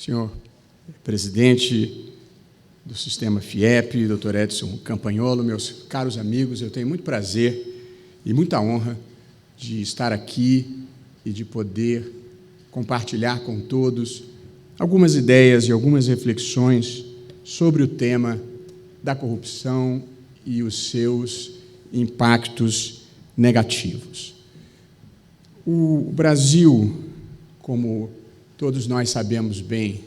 senhor presidente do Sistema FIEP, Dr. Edson Campagnolo, meus caros amigos, eu tenho muito prazer e muita honra de estar aqui e de poder compartilhar com todos algumas ideias e algumas reflexões sobre o tema da corrupção e os seus impactos negativos. O Brasil, como todos nós sabemos bem,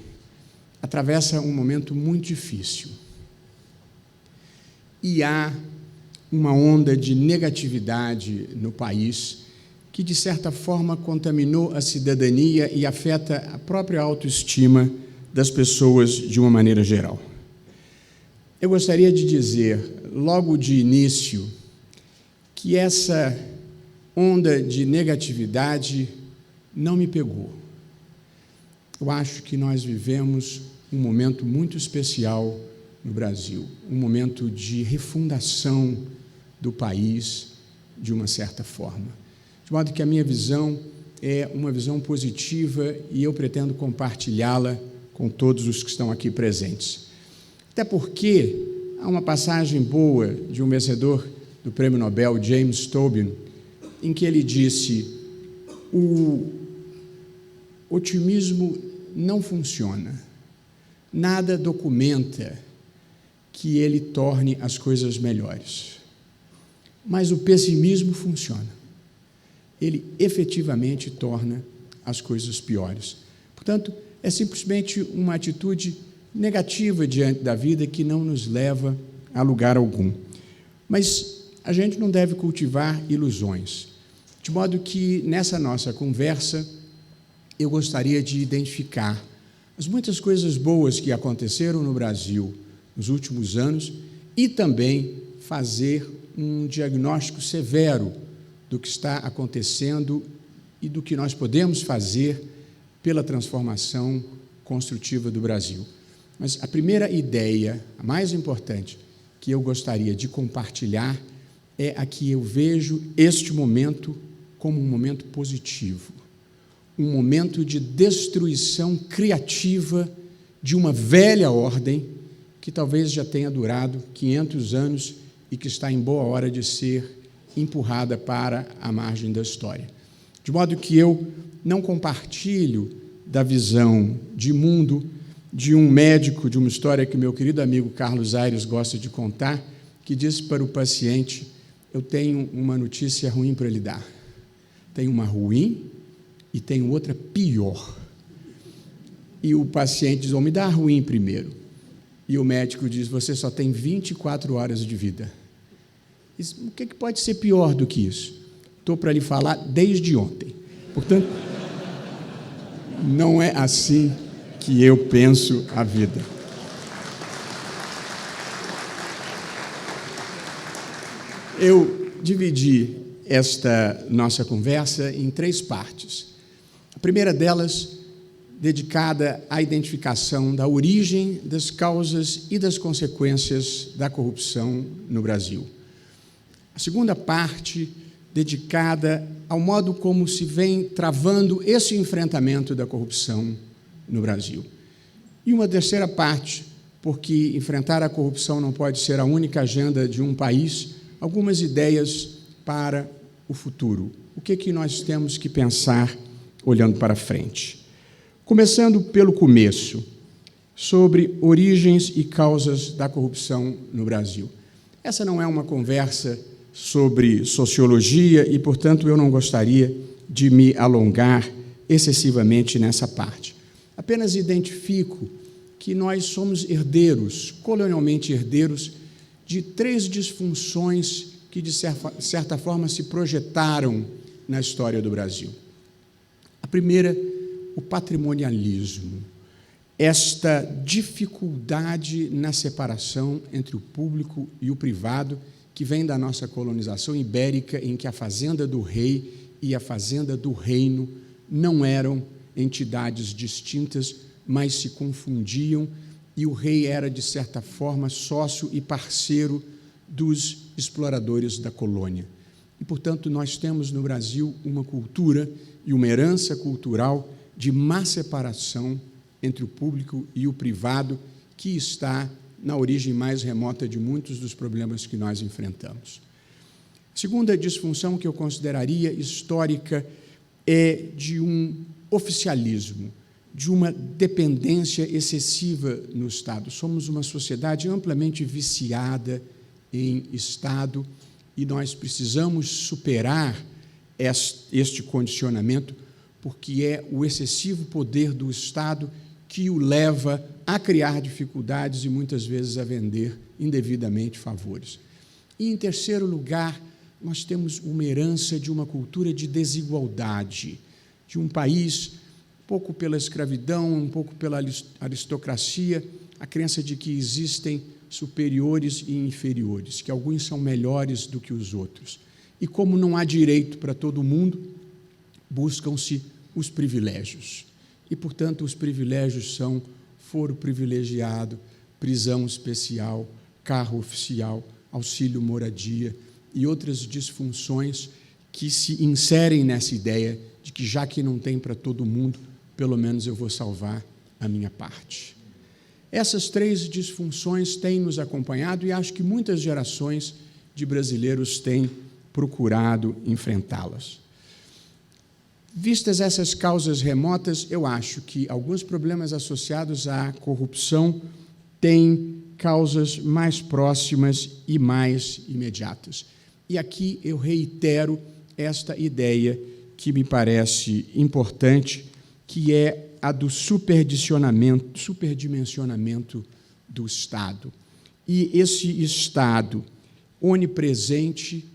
atravessa um momento muito difícil. E há uma onda de negatividade no país que, de certa forma, contaminou a cidadania e afeta a própria autoestima das pessoas de uma maneira geral. Eu gostaria de dizer, logo de início, que essa onda de negatividade não me pegou. Eu acho que nós vivemos um momento muito especial no Brasil, um momento de refundação do país, de uma certa forma. De modo que a minha visão é uma visão positiva e eu pretendo compartilhá-la com todos os que estão aqui presentes. Até porque há uma passagem boa de um vencedor do Prêmio Nobel, James Tobin, em que ele disse: o otimismo não funciona. Nada documenta que ele torne as coisas melhores. Mas o pessimismo funciona. Ele efetivamente torna as coisas piores. Portanto, é simplesmente uma atitude negativa diante da vida que não nos leva a lugar algum. Mas a gente não deve cultivar ilusões. De modo que, nessa nossa conversa, eu gostaria de identificar as muitas coisas boas que aconteceram no Brasil nos últimos anos e também fazer um diagnóstico severo do que está acontecendo e do que nós podemos fazer pela transformação construtiva do Brasil. Mas a primeira ideia, a mais importante, que eu gostaria de compartilhar é a que eu vejo este momento como um momento positivo, um momento de destruição criativa de uma velha ordem que talvez já tenha durado 500 anos e que está em boa hora de ser empurrada para a margem da história. De modo que eu não compartilho da visão de mundo de um médico, de uma história que meu querido amigo Carlos Aires gosta de contar, que diz para o paciente: eu tenho uma notícia ruim para lhe dar. Tenho uma ruim e tenho outra pior. E o paciente diz: me dá a ruim primeiro. E o médico diz: você só tem 24 horas de vida. Diz: o que pode ser pior do que isso? Estou para lhe falar desde ontem. Portanto, não é assim que eu penso a vida. Eu dividi esta nossa conversa em 3 partes. A primeira delas, dedicada à identificação da origem, das causas e das consequências da corrupção no Brasil. A segunda parte, dedicada ao modo como se vem travando esse enfrentamento da corrupção no Brasil. E uma terceira parte, porque enfrentar a corrupção não pode ser a única agenda de um país, algumas ideias para o futuro. O que nós temos que pensar olhando para frente? Começando pelo começo, sobre origens e causas da corrupção no Brasil. Essa não é uma conversa sobre sociologia e, portanto, eu não gostaria de me alongar excessivamente nessa parte. Apenas identifico que nós somos herdeiros, colonialmente herdeiros, de 3 disfunções que, de certa forma, se projetaram na história do Brasil. A primeira, o patrimonialismo, esta dificuldade na separação entre o público e o privado, que vem da nossa colonização ibérica, em que a fazenda do rei e a fazenda do reino não eram entidades distintas, mas se confundiam, e o rei era, de certa forma, sócio e parceiro dos exploradores da colônia. E, portanto, nós temos no Brasil uma cultura e uma herança cultural de má separação entre o público e o privado, que está na origem mais remota de muitos dos problemas que nós enfrentamos. A segunda disfunção que eu consideraria histórica é de um oficialismo, de uma dependência excessiva no Estado. Somos uma sociedade amplamente viciada em Estado e nós precisamos superar este condicionamento, porque é o excessivo poder do Estado que o leva a criar dificuldades e, muitas vezes, a vender indevidamente favores. E, em terceiro lugar, nós temos uma herança de uma cultura de desigualdade, de um país, um pouco pela escravidão, um pouco pela aristocracia, a crença de que existem superiores e inferiores, que alguns são melhores do que os outros. E como não há direito para todo mundo, buscam-se os privilégios. E, portanto, os privilégios são foro privilegiado, prisão especial, carro oficial, auxílio moradia e outras disfunções que se inserem nessa ideia de que, já que não tem para todo mundo, pelo menos eu vou salvar a minha parte. Essas três disfunções têm nos acompanhado e acho que muitas gerações de brasileiros têm procurado enfrentá-las. Vistas essas causas remotas, eu acho que alguns problemas associados à corrupção têm causas mais próximas e mais imediatas. E aqui eu reitero esta ideia que me parece importante, que é a do superdimensionamento do Estado. E esse Estado onipresente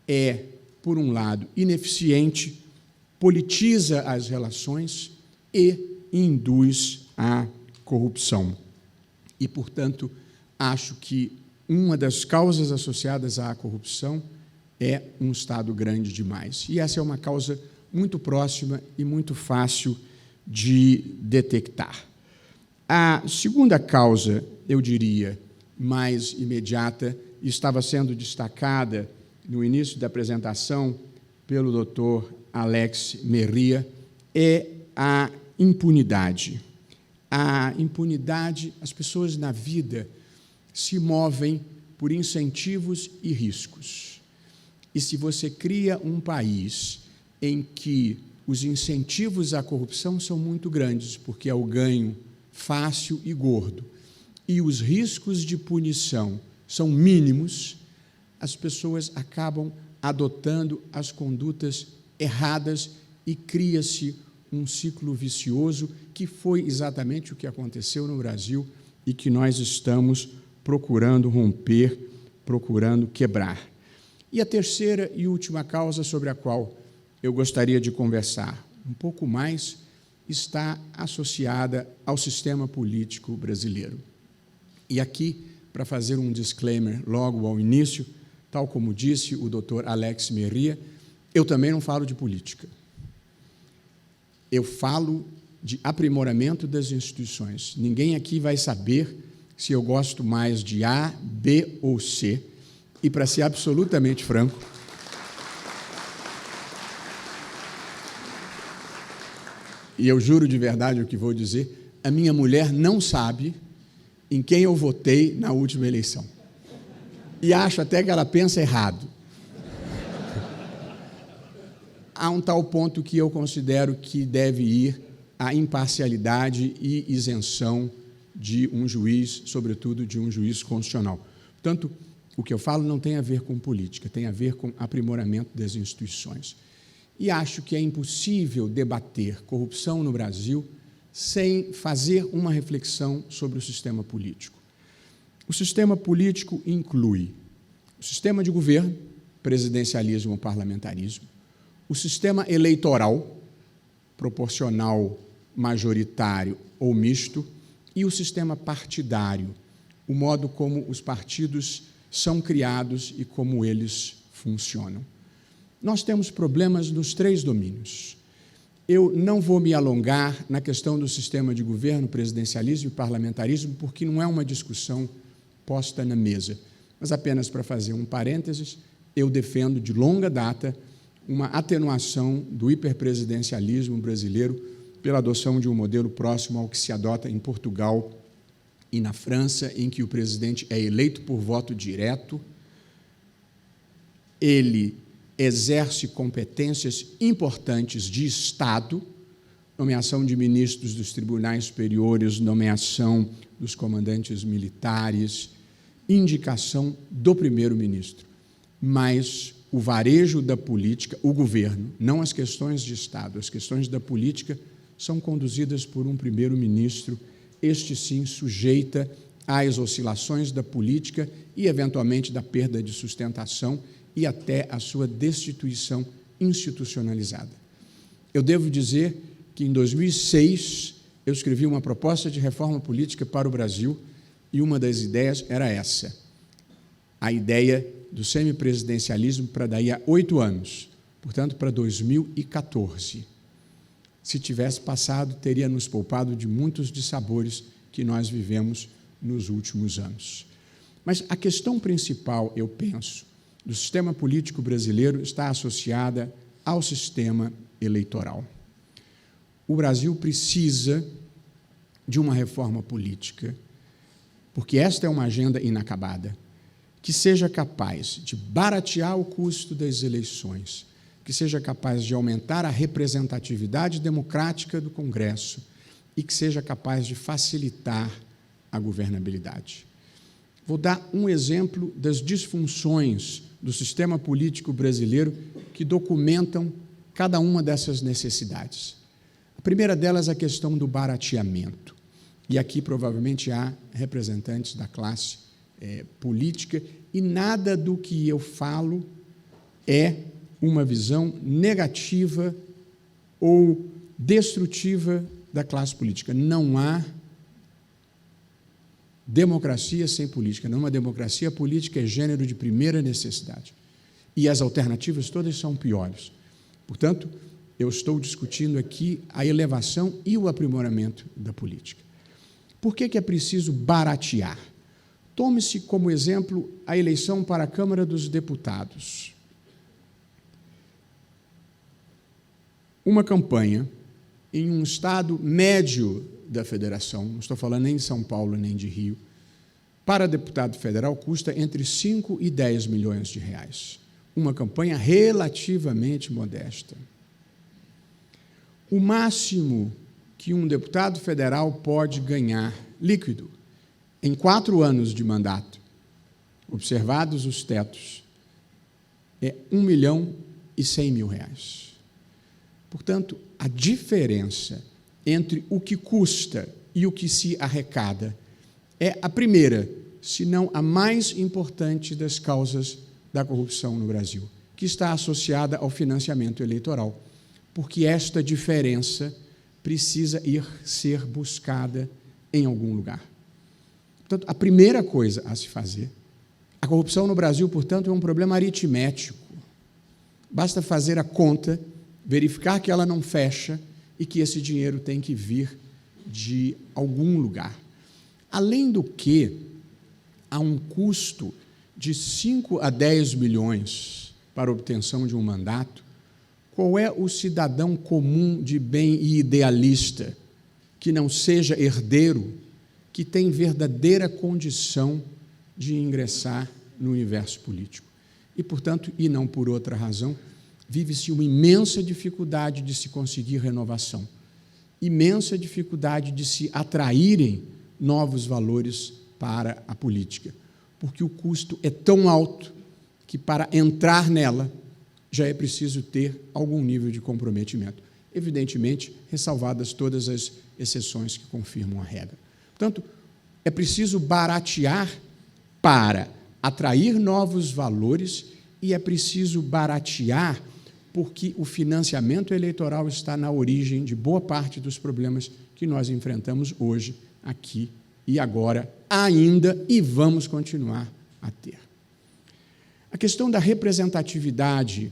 é, por um lado, ineficiente, politiza as relações e induz à corrupção. E, portanto, acho que uma das causas associadas à corrupção é um Estado grande demais. E essa é uma causa muito próxima e muito fácil de detectar. A segunda causa, eu diria, mais imediata, estava sendo destacada no início da apresentação pelo doutor Alex Merria, é a impunidade. A impunidade, as pessoas na vida se movem por incentivos e riscos. E se você cria um país em que os incentivos à corrupção são muito grandes, porque é o ganho fácil e gordo, e os riscos de punição são mínimos, as pessoas acabam adotando as condutas erradas e cria-se um ciclo vicioso, que foi exatamente o que aconteceu no Brasil e que nós estamos procurando romper, procurando quebrar. E a terceira e última causa sobre a qual eu gostaria de conversar um pouco mais está associada ao sistema político brasileiro. E aqui, para fazer um disclaimer logo ao início, tal como disse o doutor Alex Merria, eu também não falo de política. Eu falo de aprimoramento das instituições. Ninguém aqui vai saber se eu gosto mais de A, B ou C. E, para ser absolutamente franco, e eu juro de verdade o que vou dizer, a minha mulher não sabe em quem eu votei na última eleição. E acho até que ela pensa errado. Há um tal ponto que eu considero que deve ir a imparcialidade e isenção de um juiz, sobretudo de um juiz constitucional. Portanto, o que eu falo não tem a ver com política, tem a ver com aprimoramento das instituições. E acho que é impossível debater corrupção no Brasil sem fazer uma reflexão sobre o sistema político. O sistema político inclui o sistema de governo, presidencialismo ou parlamentarismo, o sistema eleitoral, proporcional, majoritário ou misto, e o sistema partidário, o modo como os partidos são criados e como eles funcionam. Nós temos problemas nos três domínios. Eu não vou me alongar na questão do sistema de governo, presidencialismo e parlamentarismo, porque não é uma discussão posta na mesa. Mas apenas para fazer um parênteses, eu defendo de longa data uma atenuação do hiperpresidencialismo brasileiro pela adoção de um modelo próximo ao que se adota em Portugal e na França, em que o presidente é eleito por voto direto, ele exerce competências importantes de Estado, nomeação de ministros dos tribunais superiores, nomeação dos comandantes militares, indicação do primeiro-ministro. Mas o varejo da política, o governo, não as questões de Estado, as questões da política são conduzidas por um primeiro-ministro, este sim sujeita às oscilações da política e, eventualmente, da perda de sustentação e até a sua destituição institucionalizada. Eu devo dizer que, em 2006, eu escrevi uma proposta de reforma política para o Brasil e uma das ideias era essa, a ideia do semipresidencialismo para daí a 8 anos, portanto, para 2014. Se tivesse passado, teria nos poupado de muitos dissabores que nós vivemos nos últimos anos. Mas a questão principal, eu penso, do sistema político brasileiro está associada ao sistema eleitoral. O Brasil precisa de uma reforma política, porque esta é uma agenda inacabada, que seja capaz de baratear o custo das eleições, que seja capaz de aumentar a representatividade democrática do Congresso e que seja capaz de facilitar a governabilidade. Vou dar um exemplo das disfunções do sistema político brasileiro que documentam cada uma dessas necessidades. A primeira delas é a questão do barateamento. E aqui, provavelmente, há representantes da classe política, e nada do que eu falo é uma visão negativa ou destrutiva da classe política. Não há democracia sem política. Não, uma democracia política é gênero de primeira necessidade. E as alternativas todas são piores. Portanto, eu estou discutindo aqui a elevação e o aprimoramento da política. Por que é preciso baratear? Tome-se como exemplo a eleição para a Câmara dos Deputados. Uma campanha em um estado médio da federação, não estou falando nem de São Paulo nem de Rio, para deputado federal custa entre 5 e 10 milhões de reais. Uma campanha relativamente modesta. O máximo que um deputado federal pode ganhar líquido em 4 anos de mandato, observados os tetos, é R$1.100.000. Portanto, a diferença entre o que custa e o que se arrecada é a primeira, se não a mais importante das causas da corrupção no Brasil, que está associada ao financiamento eleitoral, porque esta diferença precisa ser buscada em algum lugar. Portanto, a primeira coisa a se fazer, a corrupção no Brasil, portanto, é um problema aritmético. Basta fazer a conta, verificar que ela não fecha e que esse dinheiro tem que vir de algum lugar. Além do que, há um custo de 5 a 10 milhões para a obtenção de um mandato. Qual é o cidadão comum de bem e idealista que não seja herdeiro, que tem verdadeira condição de ingressar no universo político? E, portanto, e não por outra razão, vive-se uma imensa dificuldade de se conseguir renovação, imensa dificuldade de se atraírem novos valores para a política, porque o custo é tão alto que, para entrar nela, já é preciso ter algum nível de comprometimento. Evidentemente, ressalvadas todas as exceções que confirmam a regra. Portanto, é preciso baratear para atrair novos valores e é preciso baratear porque o financiamento eleitoral está na origem de boa parte dos problemas que nós enfrentamos hoje, aqui e agora, ainda, e vamos continuar a ter. A questão da representatividade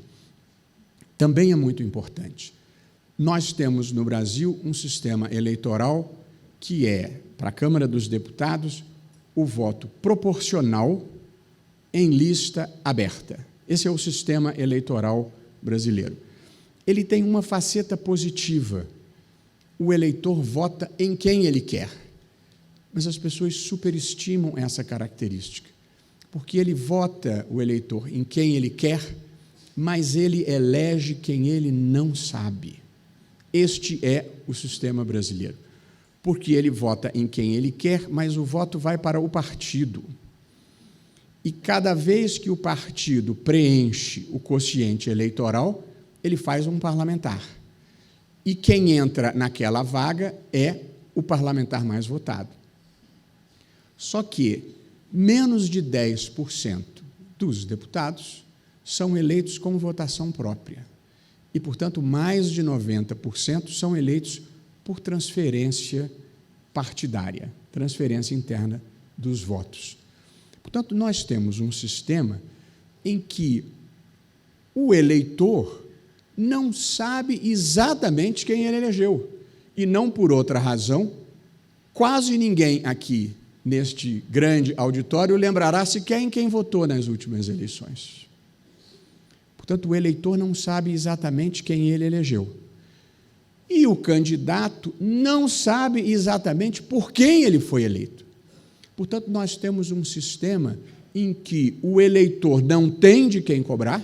também é muito importante. Nós temos no Brasil um sistema eleitoral que é, para a Câmara dos Deputados, o voto proporcional em lista aberta. Esse é o sistema eleitoral brasileiro. Ele tem uma faceta positiva. o eleitor vota em quem ele quer. Mas as pessoas superestimam essa característica, porque ele vota, o eleitor, em quem ele quer, mas ele elege quem ele não sabe. Este é o sistema brasileiro, porque ele vota em quem ele quer, mas o voto vai para o partido. E cada vez que o partido preenche o quociente eleitoral, ele faz um parlamentar. E quem entra naquela vaga é o parlamentar mais votado. Só que menos de 10% dos deputados são eleitos com votação própria. E, portanto, mais de 90% são eleitos por transferência partidária, transferência interna dos votos. Portanto, nós temos um sistema em que o eleitor não sabe exatamente quem ele elegeu. E não por outra razão, quase ninguém aqui, neste grande auditório, lembrará sequer em quem votou nas últimas eleições. Portanto, o eleitor não sabe exatamente quem ele elegeu. E o candidato não sabe exatamente por quem ele foi eleito. Portanto, nós temos um sistema em que o eleitor não tem de quem cobrar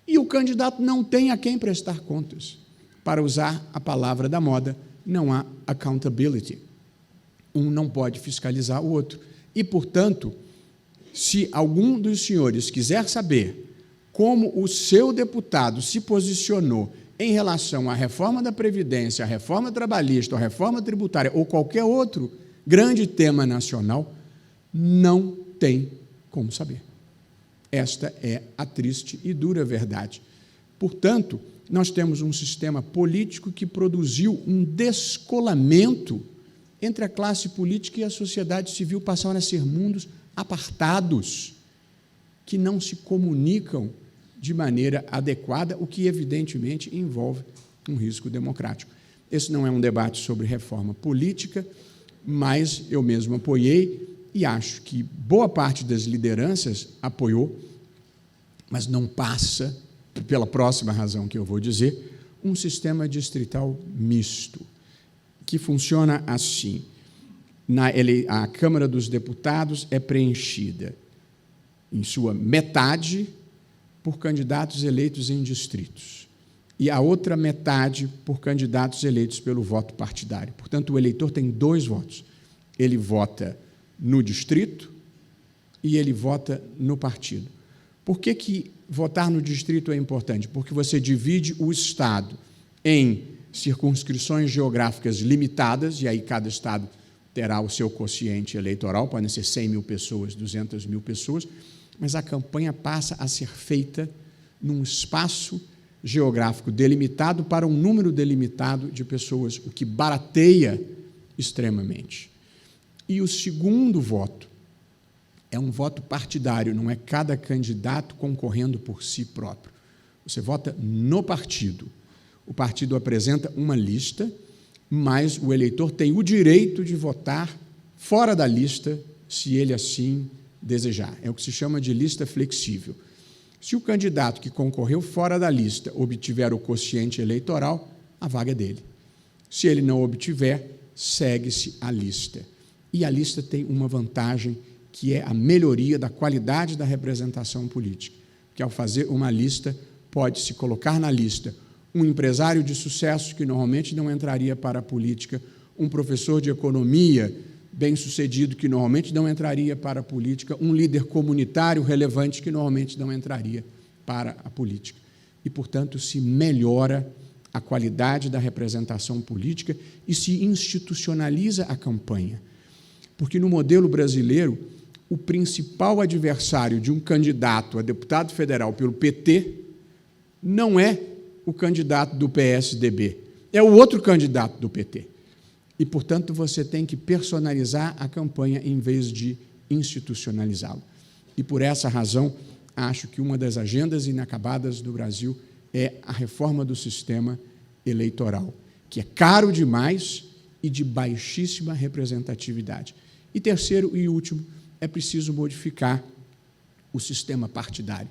e o candidato não tem a quem prestar contas. Para usar a palavra da moda, não há accountability. Um não pode fiscalizar o outro. E, portanto, se algum dos senhores quiser saber como o seu deputado se posicionou em relação à reforma da Previdência, à reforma trabalhista, à reforma tributária ou qualquer outro grande tema nacional, não tem como saber. Esta é a triste e dura verdade. Portanto, nós temos um sistema político que produziu um descolamento entre a classe política e a sociedade civil, passaram a ser mundos apartados, que não se comunicam de maneira adequada, o que, evidentemente, envolve um risco democrático. Esse não é um debate sobre reforma política, mas eu mesmo apoiei e acho que boa parte das lideranças apoiou, mas não passa, pela próxima razão que eu vou dizer, um sistema distrital misto, que funciona assim. A Câmara dos Deputados é preenchida, em sua metade, por candidatos eleitos em distritos, e a outra metade por candidatos eleitos pelo voto partidário. Portanto, o eleitor tem 2 votos. Ele vota no distrito e ele vota no partido. Por que votar no distrito é importante? Porque você divide o Estado em circunscrições geográficas limitadas, e aí cada Estado terá o seu quociente eleitoral, podem ser 100 mil pessoas, 200 mil pessoas, mas a campanha passa a ser feita num espaço geográfico delimitado para um número delimitado de pessoas, o que barateia extremamente. E o segundo voto é um voto partidário, não é cada candidato concorrendo por si próprio. Você vota no partido. O partido apresenta uma lista, mas o eleitor tem o direito de votar fora da lista, se ele assim desejar. É o que se chama de lista flexível. Se o candidato que concorreu fora da lista obtiver o quociente eleitoral, a vaga é dele. Se ele não obtiver, segue-se a lista. E a lista tem uma vantagem, que é a melhoria da qualidade da representação política, que ao fazer uma lista, pode-se colocar na lista um empresário de sucesso, que normalmente não entraria para a política, um professor de economia bem-sucedido, que normalmente não entraria para a política, um líder comunitário relevante, que normalmente não entraria para a política. E, portanto, se melhora a qualidade da representação política e se institucionaliza a campanha. Porque, no modelo brasileiro, o principal adversário de um candidato a deputado federal pelo PT não é o candidato do PSDB, é o outro candidato do PT. E, portanto, você tem que personalizar a campanha em vez de institucionalizá-la. E, por essa razão, acho que uma das agendas inacabadas do Brasil é a reforma do sistema eleitoral, que é caro demais e de baixíssima representatividade. E, terceiro e último, é preciso modificar o sistema partidário.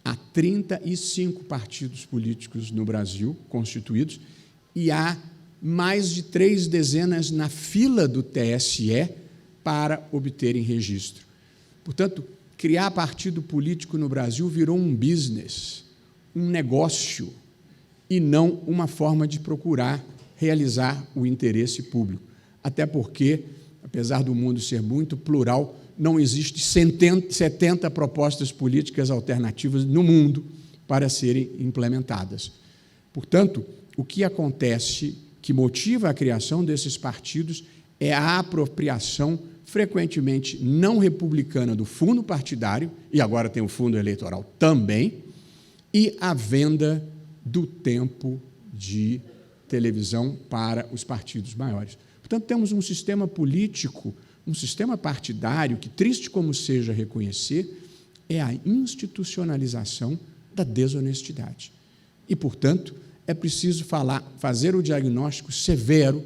Há 35 partidos políticos no Brasil constituídos e há mais de 3 dezenas na fila do TSE para obterem registro. Portanto, criar partido político no Brasil virou um business, um negócio, e não uma forma de procurar realizar o interesse público. Até porque, apesar do mundo ser muito plural, não existe 70 propostas políticas alternativas no mundo para serem implementadas. Portanto, o que acontece, que motiva a criação desses partidos, é a apropriação frequentemente não republicana do fundo partidário, e agora tem o fundo eleitoral também, e a venda do tempo de televisão para os partidos maiores. Portanto, temos um sistema político, um sistema partidário que, triste como seja reconhecer, é a institucionalização da desonestidade. E, portanto, é preciso fazer o diagnóstico severo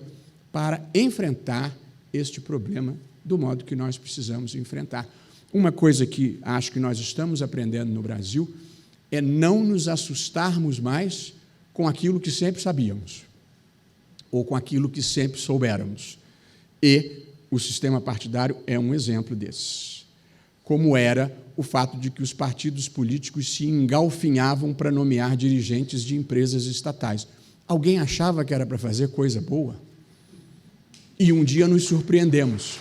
para enfrentar este problema do modo que nós precisamos enfrentar. Uma coisa que acho que nós estamos aprendendo no Brasil é não nos assustarmos mais com aquilo que sempre sabíamos, ou com aquilo que sempre soubéramos. E o sistema partidário é um exemplo desses. Como era o fato de que os partidos políticos se engalfinhavam para nomear dirigentes de empresas estatais. Alguém achava que era para fazer coisa boa? E um dia nos surpreendemos.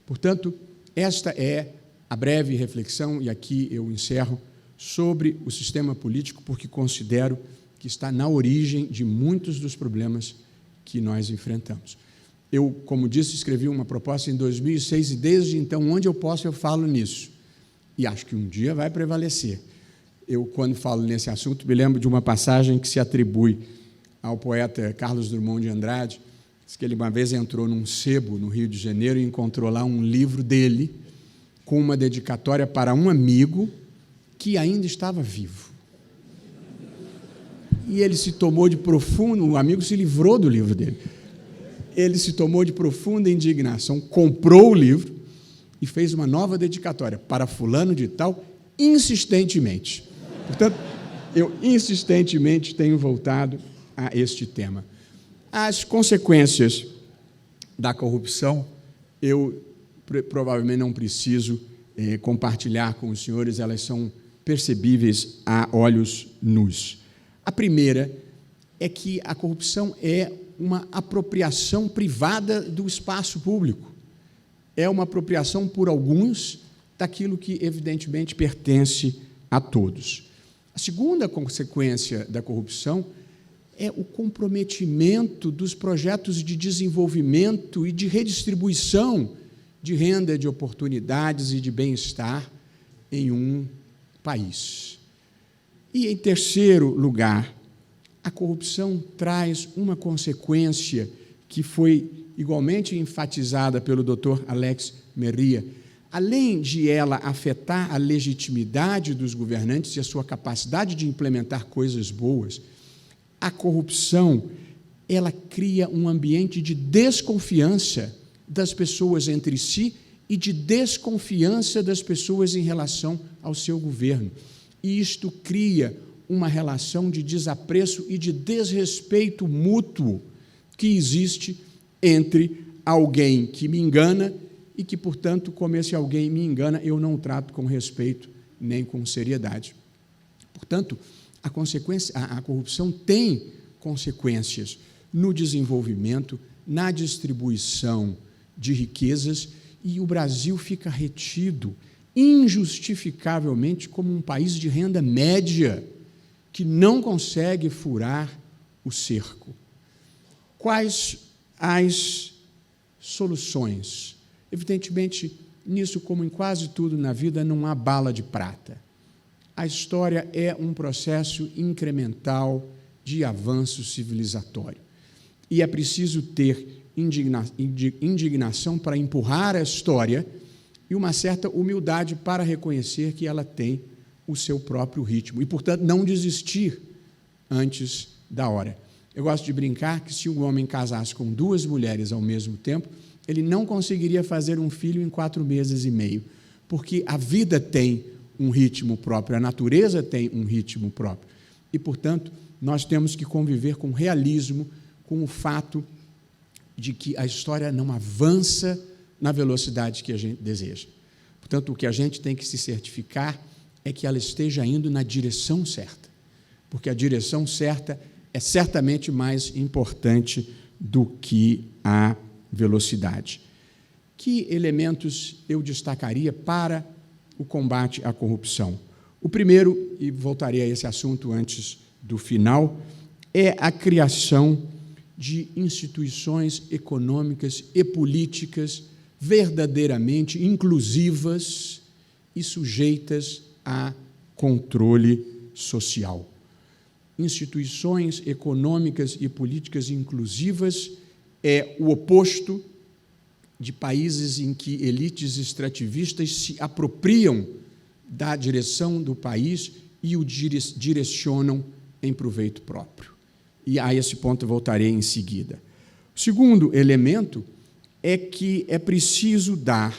Portanto, esta é a breve reflexão, e aqui eu encerro, sobre o sistema político, porque considero que está na origem de muitos dos problemas que nós enfrentamos. Eu, como disse, escrevi uma proposta em 2006 e, desde então, onde eu posso, eu falo nisso. E acho que um dia vai prevalecer. Eu, quando falo nesse assunto, me lembro de uma passagem que se atribui ao poeta Carlos Drummond de Andrade, que ele uma vez entrou num sebo no Rio de Janeiro e encontrou lá um livro dele com uma dedicatória para um amigo que ainda estava vivo. E ele se tomou de profundo, o amigo se livrou do livro dele. Ele se tomou de profunda indignação, comprou o livro e fez uma nova dedicatória para fulano de tal, insistentemente. Portanto, eu insistentemente tenho voltado a este tema. As consequências da corrupção, eu provavelmente não preciso compartilhar com os senhores, elas são percebíveis a olhos nus. A primeira é que a corrupção é uma apropriação privada do espaço público. É uma apropriação por alguns daquilo que, evidentemente, pertence a todos. A segunda consequência da corrupção é o comprometimento dos projetos de desenvolvimento e de redistribuição de renda, de oportunidades e de bem-estar em um país. E, em terceiro lugar, a corrupção traz uma consequência que foi igualmente enfatizada pelo Dr. Alex Merria. Além de ela afetar a legitimidade dos governantes e a sua capacidade de implementar coisas boas, a corrupção, ela cria um ambiente de desconfiança das pessoas entre si e de desconfiança das pessoas em relação ao seu governo. E isto cria uma relação de desapreço e de desrespeito mútuo que existe entre alguém que me engana e que, portanto, como esse alguém me engana, eu não trato com respeito nem com seriedade. Portanto, a corrupção tem consequências no desenvolvimento, na distribuição de riquezas, e o Brasil fica retido injustificavelmente como um país de renda média que não consegue furar o cerco. Quais as soluções? Evidentemente, nisso, como em quase tudo na vida, não há bala de prata. A história é um processo incremental de avanço civilizatório. E é preciso ter indignação para empurrar a história e uma certa humildade para reconhecer que ela tem o seu próprio ritmo e, portanto, não desistir antes da hora. Eu gosto de brincar que, se um homem casasse com 2 mulheres ao mesmo tempo, ele não conseguiria fazer um filho em 4 meses e meio, porque a vida tem um ritmo próprio, a natureza tem um ritmo próprio. E, portanto, nós temos que conviver com realismo, com o fato de que a história não avança na velocidade que a gente deseja. Portanto, o que a gente tem que se certificar é que ela esteja indo na direção certa, porque a direção certa é certamente mais importante do que a velocidade. Que elementos eu destacaria para o combate à corrupção? O primeiro, e voltarei a esse assunto antes do final, é a criação de instituições econômicas e políticas verdadeiramente inclusivas e sujeitas a controle social. Instituições econômicas e políticas inclusivas é o oposto de países em que elites extrativistas se apropriam da direção do país e o direcionam em proveito próprio. E a esse ponto voltarei em seguida. O segundo elemento é que é preciso dar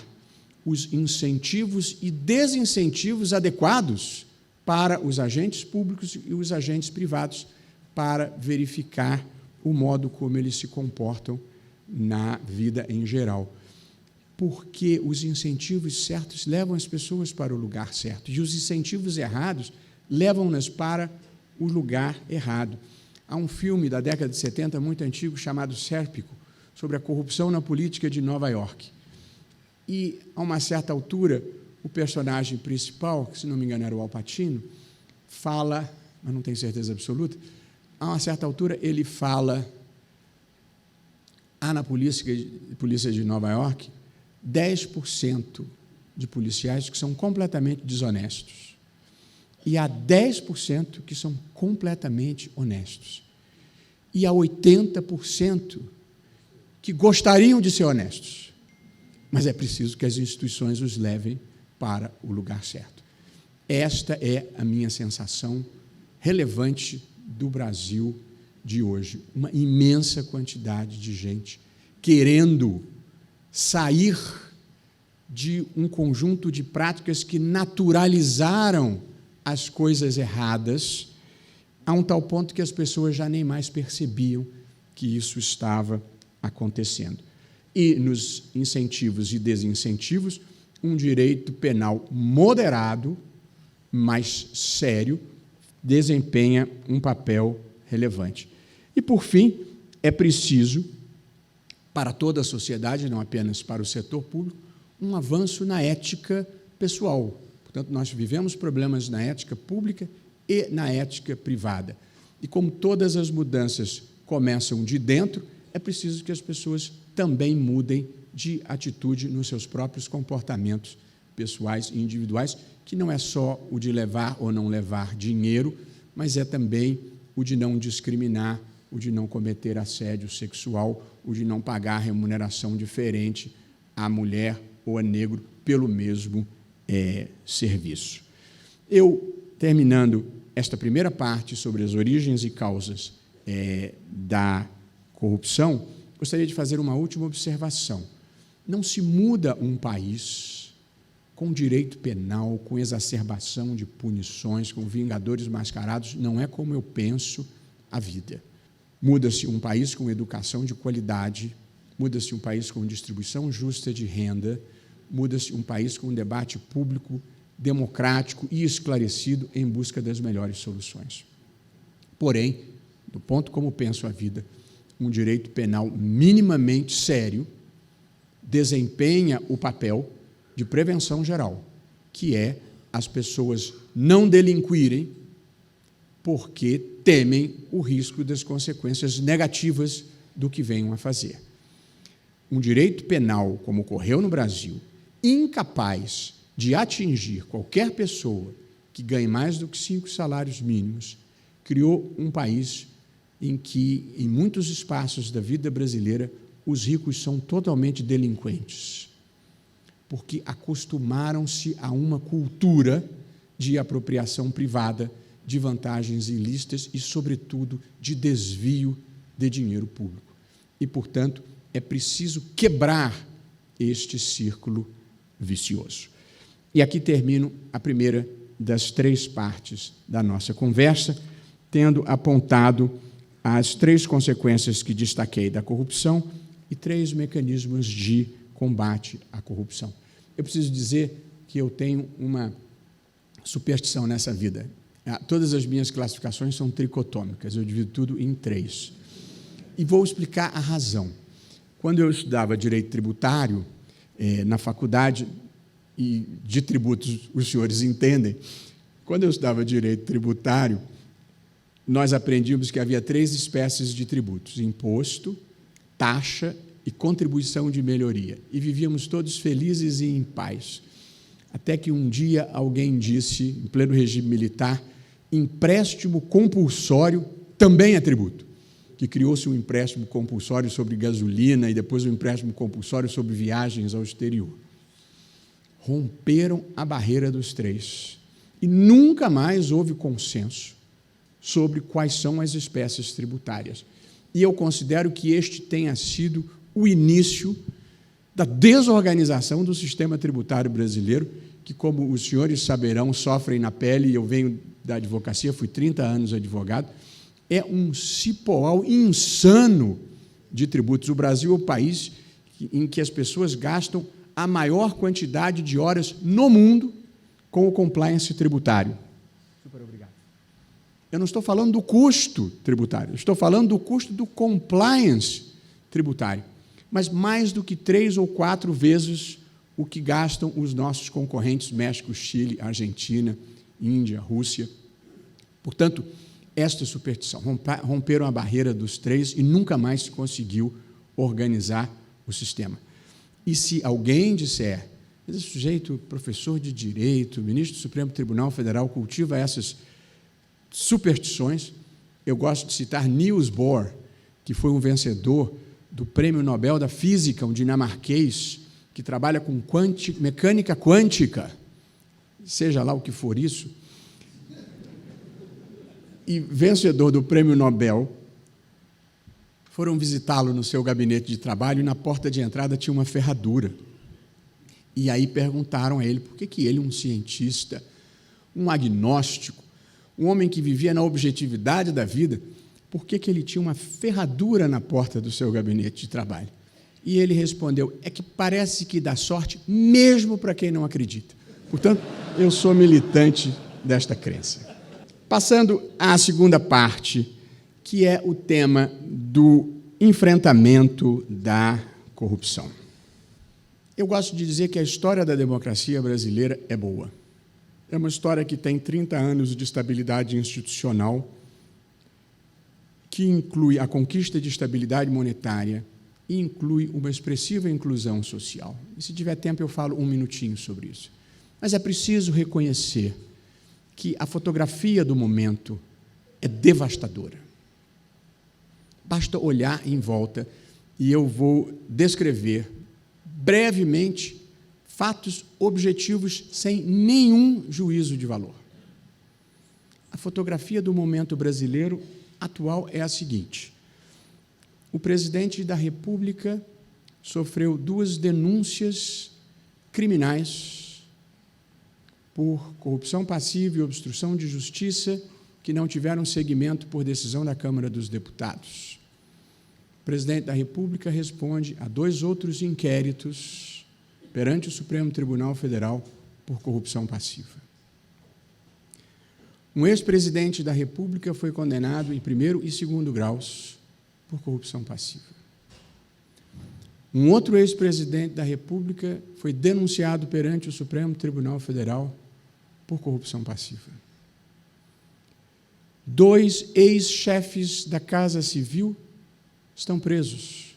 os incentivos e desincentivos adequados para os agentes públicos e os agentes privados para verificar o modo como eles se comportam na vida em geral. Porque os incentivos certos levam as pessoas para o lugar certo e os incentivos errados levam-nas para o lugar errado. Há um filme da década de 70 muito antigo chamado Sérpico, sobre a corrupção na política de Nova York. E, a uma certa altura, o personagem principal, que, se não me engano, era o Al Pacino, fala, mas não tenho certeza absoluta, a uma certa altura ele fala, há na polícia de Nova York 10% de policiais que são completamente desonestos. E há 10% que são completamente honestos. E há 80% que gostariam de ser honestos. Mas é preciso que as instituições os levem para o lugar certo. Esta é a minha sensação relevante do Brasil de hoje. Uma imensa quantidade de gente querendo sair de um conjunto de práticas que naturalizaram as coisas erradas, a um tal ponto que as pessoas já nem mais percebiam que isso estava acontecendo. E nos incentivos e desincentivos, um direito penal moderado, mais sério, desempenha um papel relevante. E, por fim, é preciso, para toda a sociedade, não apenas para o setor público, um avanço na ética pessoal. Portanto, nós vivemos problemas na ética pública e na ética privada. E como todas as mudanças começam de dentro, é preciso que as pessoas também mudem de atitude nos seus próprios comportamentos pessoais e individuais, que não é só o de levar ou não levar dinheiro, mas é também o de não discriminar, o de não cometer assédio sexual, o de não pagar remuneração diferente a mulher ou a negro pelo mesmo serviço. Eu, terminando esta primeira parte sobre as origens e causas da corrupção, gostaria de fazer uma última observação. Não se muda um país com direito penal, com exacerbação de punições, com vingadores mascarados, não é como eu penso a vida. Muda-se um país com educação de qualidade, muda-se um país com distribuição justa de renda, muda-se um país com um debate público, democrático e esclarecido em busca das melhores soluções. Porém, do ponto como penso a vida, um direito penal minimamente sério desempenha o papel de prevenção geral, que é as pessoas não delinquirem porque temem o risco das consequências negativas do que venham a fazer. Um direito penal, como ocorreu no Brasil, incapaz de atingir qualquer pessoa que ganhe mais do que 5 salários mínimos, criou um país em que, em muitos espaços da vida brasileira, os ricos são totalmente delinquentes, porque acostumaram-se a uma cultura de apropriação privada, de vantagens ilícitas e, sobretudo, de desvio de dinheiro público. E, portanto, é preciso quebrar este círculo vicioso. E aqui termino a primeira das 3 partes da nossa conversa, tendo apontado as 3 consequências que destaquei da corrupção e 3 mecanismos de combate à corrupção. Eu preciso dizer que eu tenho uma superstição nessa vida. Todas as minhas classificações são tricotômicas, eu divido tudo em 3. E vou explicar a razão. Quando eu estudava direito tributário, na faculdade, e de tributos os senhores entendem, quando eu estudava direito tributário, nós aprendíamos que havia 3 espécies de tributos: imposto, taxa e contribuição de melhoria. E vivíamos todos felizes e em paz. Até que um dia alguém disse, em pleno regime militar, empréstimo compulsório também é tributo, que criou-se um empréstimo compulsório sobre gasolina e depois um empréstimo compulsório sobre viagens ao exterior. Romperam a barreira dos 3 e nunca mais houve consenso sobre quais são as espécies tributárias. E eu considero que este tenha sido o início da desorganização do sistema tributário brasileiro, que, como os senhores saberão, sofrem na pele, e eu venho da advocacia, fui 30 anos advogado, é um cipoal insano de tributos. O Brasil é o país em que as pessoas gastam a maior quantidade de horas no mundo com o compliance tributário. Super obrigado. Eu não estou falando do custo tributário, eu estou falando do custo do compliance tributário. Mas mais do que 3 ou 4 vezes o que gastam os nossos concorrentes México, Chile, Argentina, Índia, Rússia. Portanto, esta superstição, romperam a barreira dos 3 e nunca mais se conseguiu organizar o sistema. E se alguém disser, esse sujeito, professor de direito, ministro do Supremo Tribunal Federal, cultiva essas superstições, eu gosto de citar Niels Bohr, que foi um vencedor do Prêmio Nobel da Física, um dinamarquês, que trabalha com mecânica quântica, seja lá o que for isso, e vencedor do Prêmio Nobel, foram visitá-lo no seu gabinete de trabalho e na porta de entrada tinha uma ferradura. E aí perguntaram a ele por que ele, um cientista, um agnóstico, um homem que vivia na objetividade da vida, por que ele tinha uma ferradura na porta do seu gabinete de trabalho? E ele respondeu, é que parece que dá sorte mesmo para quem não acredita. Portanto, eu sou militante desta crença. Passando à segunda parte, que é o tema do enfrentamento da corrupção. Eu gosto de dizer que a história da democracia brasileira é boa. É uma história que tem 30 anos de estabilidade institucional, que inclui a conquista de estabilidade monetária e inclui uma expressiva inclusão social. E, se tiver tempo, eu falo um minutinho sobre isso. Mas é preciso reconhecer que a fotografia do momento é devastadora. Basta olhar em volta e eu vou descrever brevemente fatos objetivos sem nenhum juízo de valor. A fotografia do momento brasileiro atual é a seguinte: o presidente da República sofreu 2 denúncias criminais por corrupção passiva e obstrução de justiça que não tiveram seguimento por decisão da Câmara dos Deputados. O presidente da República responde a 2 outros inquéritos perante o Supremo Tribunal Federal por corrupção passiva. Um ex-presidente da República foi condenado em 1º e 2º graus por corrupção passiva. Um outro ex-presidente da República foi denunciado perante o Supremo Tribunal Federal por corrupção passiva. 2 ex-chefes da Casa Civil estão presos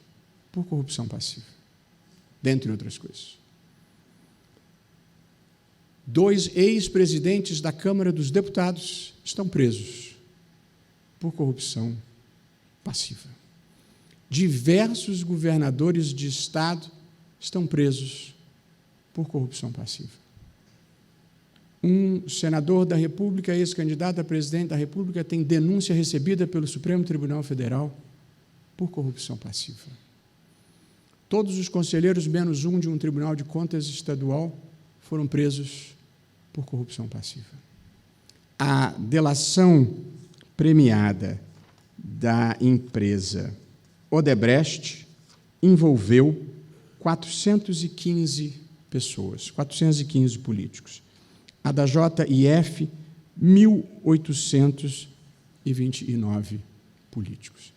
por corrupção passiva, dentre outras coisas. 2 ex-presidentes da Câmara dos Deputados estão presos por corrupção passiva. Diversos governadores de Estado estão presos por corrupção passiva. Um senador da República, ex-candidato a presidente da República, tem denúncia recebida pelo Supremo Tribunal Federal por corrupção passiva. Todos os conselheiros, menos um de um Tribunal de Contas estadual, foram presos por corrupção passiva. A delação premiada da empresa Odebrecht envolveu 415 pessoas, 415 políticos. A da JIF, 1.829 políticos.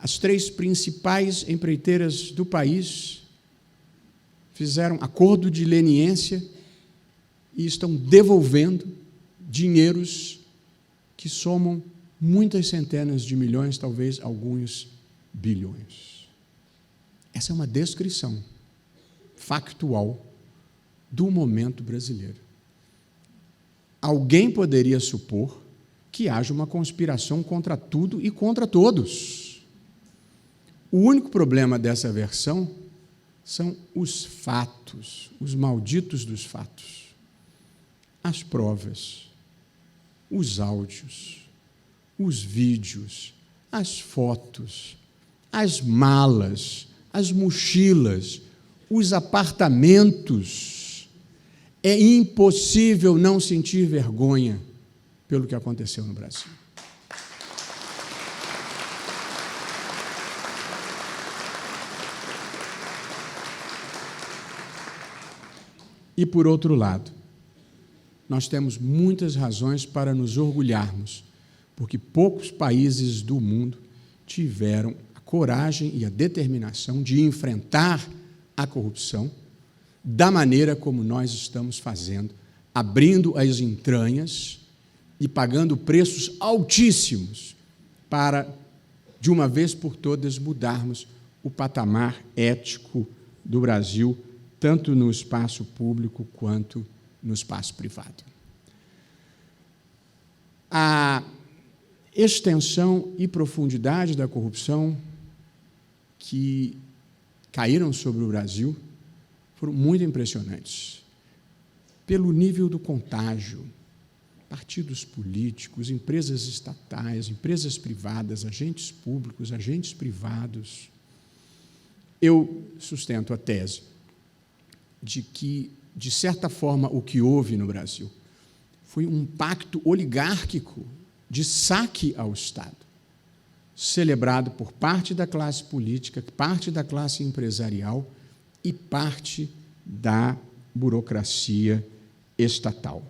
As 3 principais empreiteiras do país fizeram acordo de leniência e estão devolvendo dinheiros que somam muitas centenas de milhões, talvez alguns bilhões. Essa é uma descrição factual do momento brasileiro. Alguém poderia supor que haja uma conspiração contra tudo e contra todos. O único problema dessa versão são os fatos, os malditos dos fatos, as provas, os áudios, os vídeos, as fotos, as malas, as mochilas, os apartamentos. É impossível não sentir vergonha pelo que aconteceu no Brasil. E, por outro lado, nós temos muitas razões para nos orgulharmos, porque poucos países do mundo tiveram a coragem e a determinação de enfrentar a corrupção da maneira como nós estamos fazendo, abrindo as entranhas e pagando preços altíssimos para, de uma vez por todas, mudarmos o patamar ético do Brasil, tanto no espaço público quanto no espaço privado. A extensão e profundidade da corrupção que caíram sobre o Brasil foram muito impressionantes. Pelo nível do contágio, partidos políticos, empresas estatais, empresas privadas, agentes públicos, agentes privados. Eu sustento a tese de que, de certa forma, o que houve no Brasil foi um pacto oligárquico de saque ao Estado, celebrado por parte da classe política, parte da classe empresarial e parte da burocracia estatal.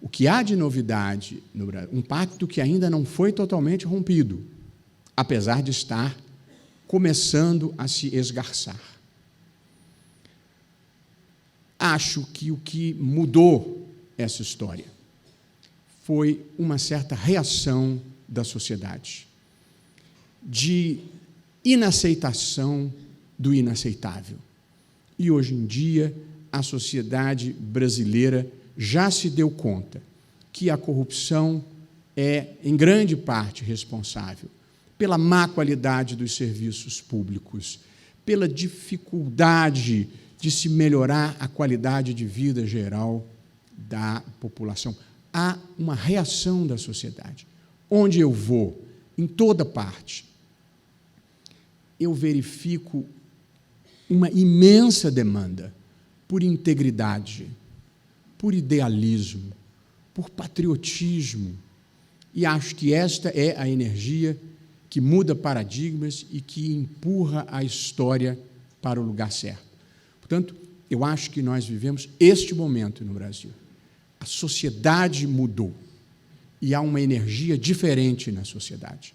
O que há de novidade no Brasil, um pacto que ainda não foi totalmente rompido, apesar de estar começando a se esgarçar. Acho que o que mudou essa história foi uma certa reação da sociedade, de inaceitação do inaceitável. E, hoje em dia, a sociedade brasileira já se deu conta que a corrupção é, em grande parte, responsável pela má qualidade dos serviços públicos, pela dificuldade de se melhorar a qualidade de vida geral da população. Há uma reação da sociedade. Onde eu vou, em toda parte, eu verifico uma imensa demanda por integridade, por idealismo, por patriotismo. E acho que esta é a energia que muda paradigmas e que empurra a história para o lugar certo. Portanto, eu acho que nós vivemos este momento no Brasil. A sociedade mudou e há uma energia diferente na sociedade.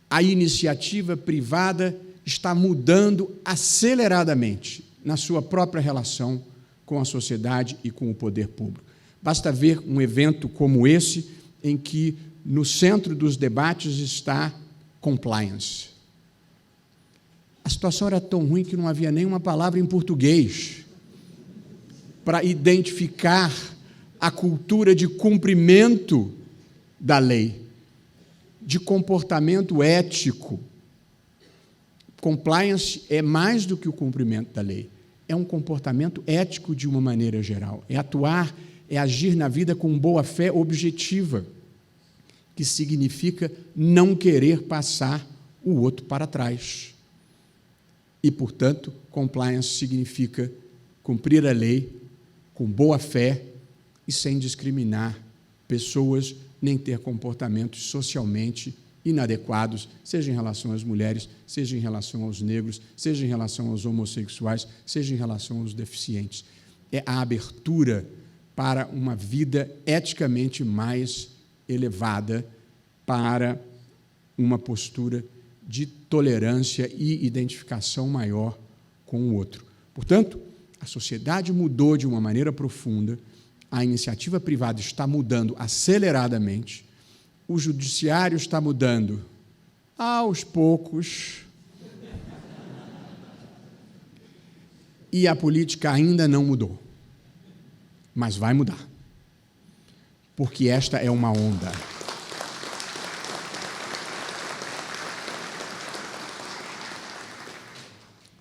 A iniciativa privada está mudando aceleradamente na sua própria relação com a sociedade e com o poder público. Basta ver um evento como esse, em que no centro dos debates está compliance. A situação era tão ruim que não havia nenhuma palavra em português para identificar a cultura de cumprimento da lei, de comportamento ético. Compliance é mais do que o cumprimento da lei, é um comportamento ético de uma maneira geral, é atuar, é agir na vida com boa-fé objetiva, que significa não querer passar o outro para trás. E, portanto, compliance significa cumprir a lei com boa fé e sem discriminar pessoas, nem ter comportamentos socialmente inadequados, seja em relação às mulheres, seja em relação aos negros, seja em relação aos homossexuais, seja em relação aos deficientes. É a abertura para uma vida eticamente mais elevada, para uma postura de tolerância e identificação maior com o outro. Portanto, a sociedade mudou de uma maneira profunda, a iniciativa privada está mudando aceleradamente, o judiciário está mudando aos poucos, e a política ainda não mudou, mas vai mudar, porque esta é uma onda.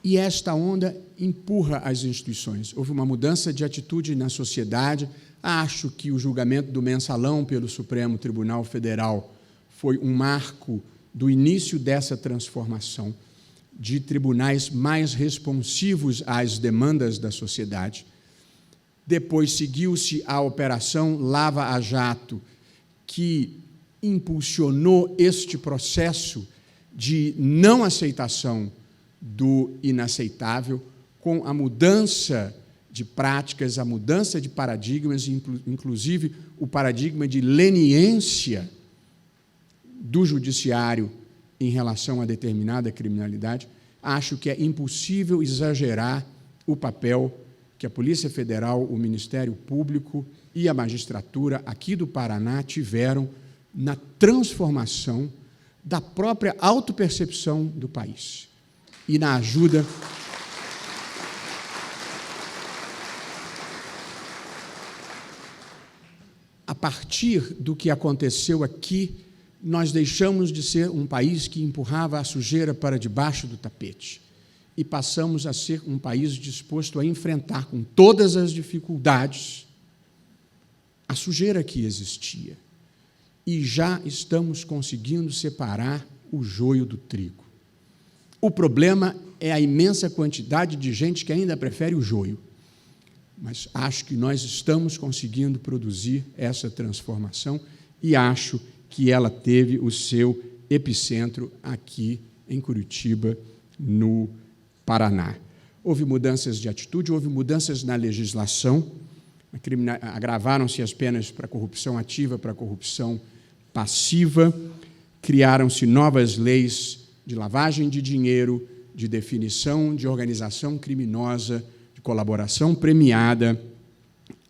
E esta onda empurra as instituições. Houve uma mudança de atitude na sociedade. Acho que o julgamento do Mensalão pelo Supremo Tribunal Federal foi um marco do início dessa transformação de tribunais mais responsivos às demandas da sociedade. Depois seguiu-se a Operação Lava Jato, que impulsionou este processo de não aceitação do inaceitável, com a mudança de práticas, a mudança de paradigmas, inclusive o paradigma de leniência do judiciário em relação a determinada criminalidade. Acho que é impossível exagerar o papel que a Polícia Federal, o Ministério Público e a magistratura aqui do Paraná tiveram na transformação da própria autopercepção do país e na ajuda a partir do que aconteceu aqui, nós deixamos de ser um país que empurrava a sujeira para debaixo do tapete e passamos a ser um país disposto a enfrentar com todas as dificuldades a sujeira que existia. E já estamos conseguindo separar o joio do trigo. O problema é a imensa quantidade de gente que ainda prefere o joio. Mas acho que nós estamos conseguindo produzir essa transformação e acho que ela teve o seu epicentro aqui em Curitiba, no Paraná. Houve mudanças de atitude, houve mudanças na legislação, agravaram-se as penas para corrupção ativa, para corrupção passiva, criaram-se novas leis de lavagem de dinheiro, de definição de organização criminosa, de colaboração premiada,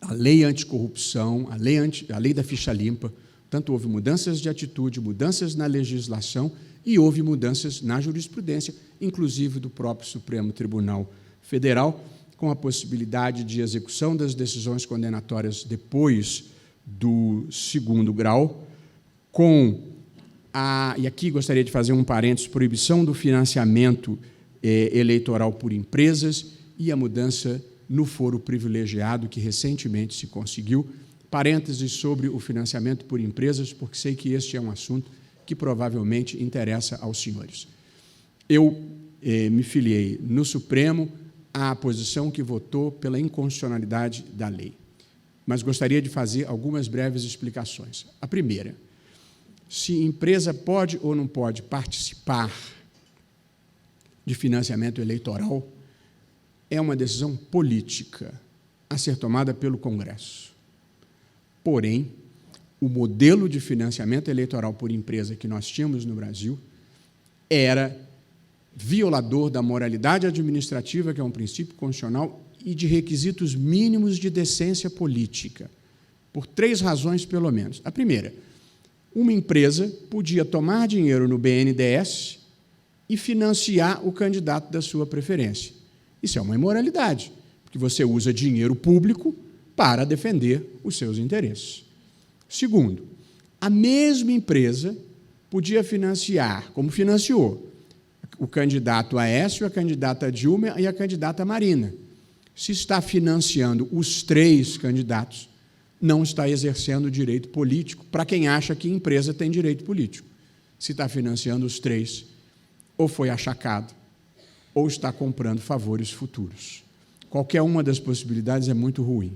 a lei anticorrupção, a lei da ficha limpa. Tanto houve mudanças de atitude, mudanças na legislação e houve mudanças na jurisprudência, inclusive do próprio Supremo Tribunal Federal, com a possibilidade de execução das decisões condenatórias depois do 2º grau, e aqui gostaria de fazer um parênteses, proibição do financiamento eleitoral por empresas e a mudança no foro privilegiado, que recentemente se conseguiu. Parênteses sobre o financiamento por empresas, porque sei que este é um assunto que provavelmente interessa aos senhores. Eu me filiei no Supremo à posição que votou pela inconstitucionalidade da lei, mas gostaria de fazer algumas breves explicações. A primeira, se empresa pode ou não pode participar de financiamento eleitoral, é uma decisão política a ser tomada pelo Congresso. Porém, o modelo de financiamento eleitoral por empresa que nós tínhamos no Brasil era violador da moralidade administrativa, que é um princípio constitucional, e de requisitos mínimos de decência política, por 3 razões, pelo menos. A primeira, uma empresa podia tomar dinheiro no BNDES e financiar o candidato da sua preferência. Isso é uma imoralidade, porque você usa dinheiro público para defender os seus interesses. Segundo, a mesma empresa podia financiar, como financiou, o candidato Aécio, a candidata Dilma e a candidata Marina. Se está financiando os 3 candidatos, não está exercendo direito político, para quem acha que empresa tem direito político. Se está financiando os 3, ou foi achacado, ou está comprando favores futuros. Qualquer uma das possibilidades é muito ruim.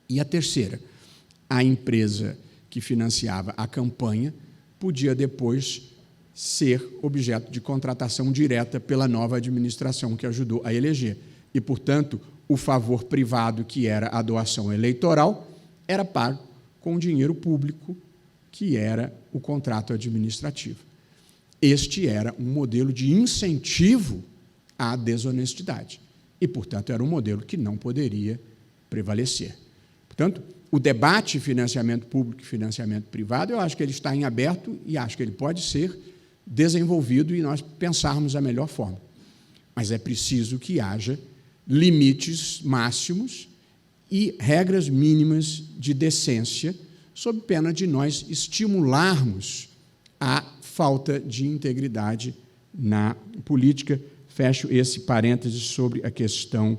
E a terceira, a empresa que financiava a campanha podia depois ser objeto de contratação direta pela nova administração que ajudou a eleger. E, portanto, o favor privado, que era a doação eleitoral, era pago com dinheiro público, que era o contrato administrativo. Este era um modelo de incentivo à desonestidade e, portanto, era um modelo que não poderia prevalecer. Portanto, o debate financiamento público e financiamento privado, eu acho que ele está em aberto e acho que ele pode ser desenvolvido e nós pensarmos a melhor forma. Mas é preciso que haja limites máximos e regras mínimas de decência, sob pena de nós estimularmos a falta de integridade na política. Fecho esse parêntese sobre a questão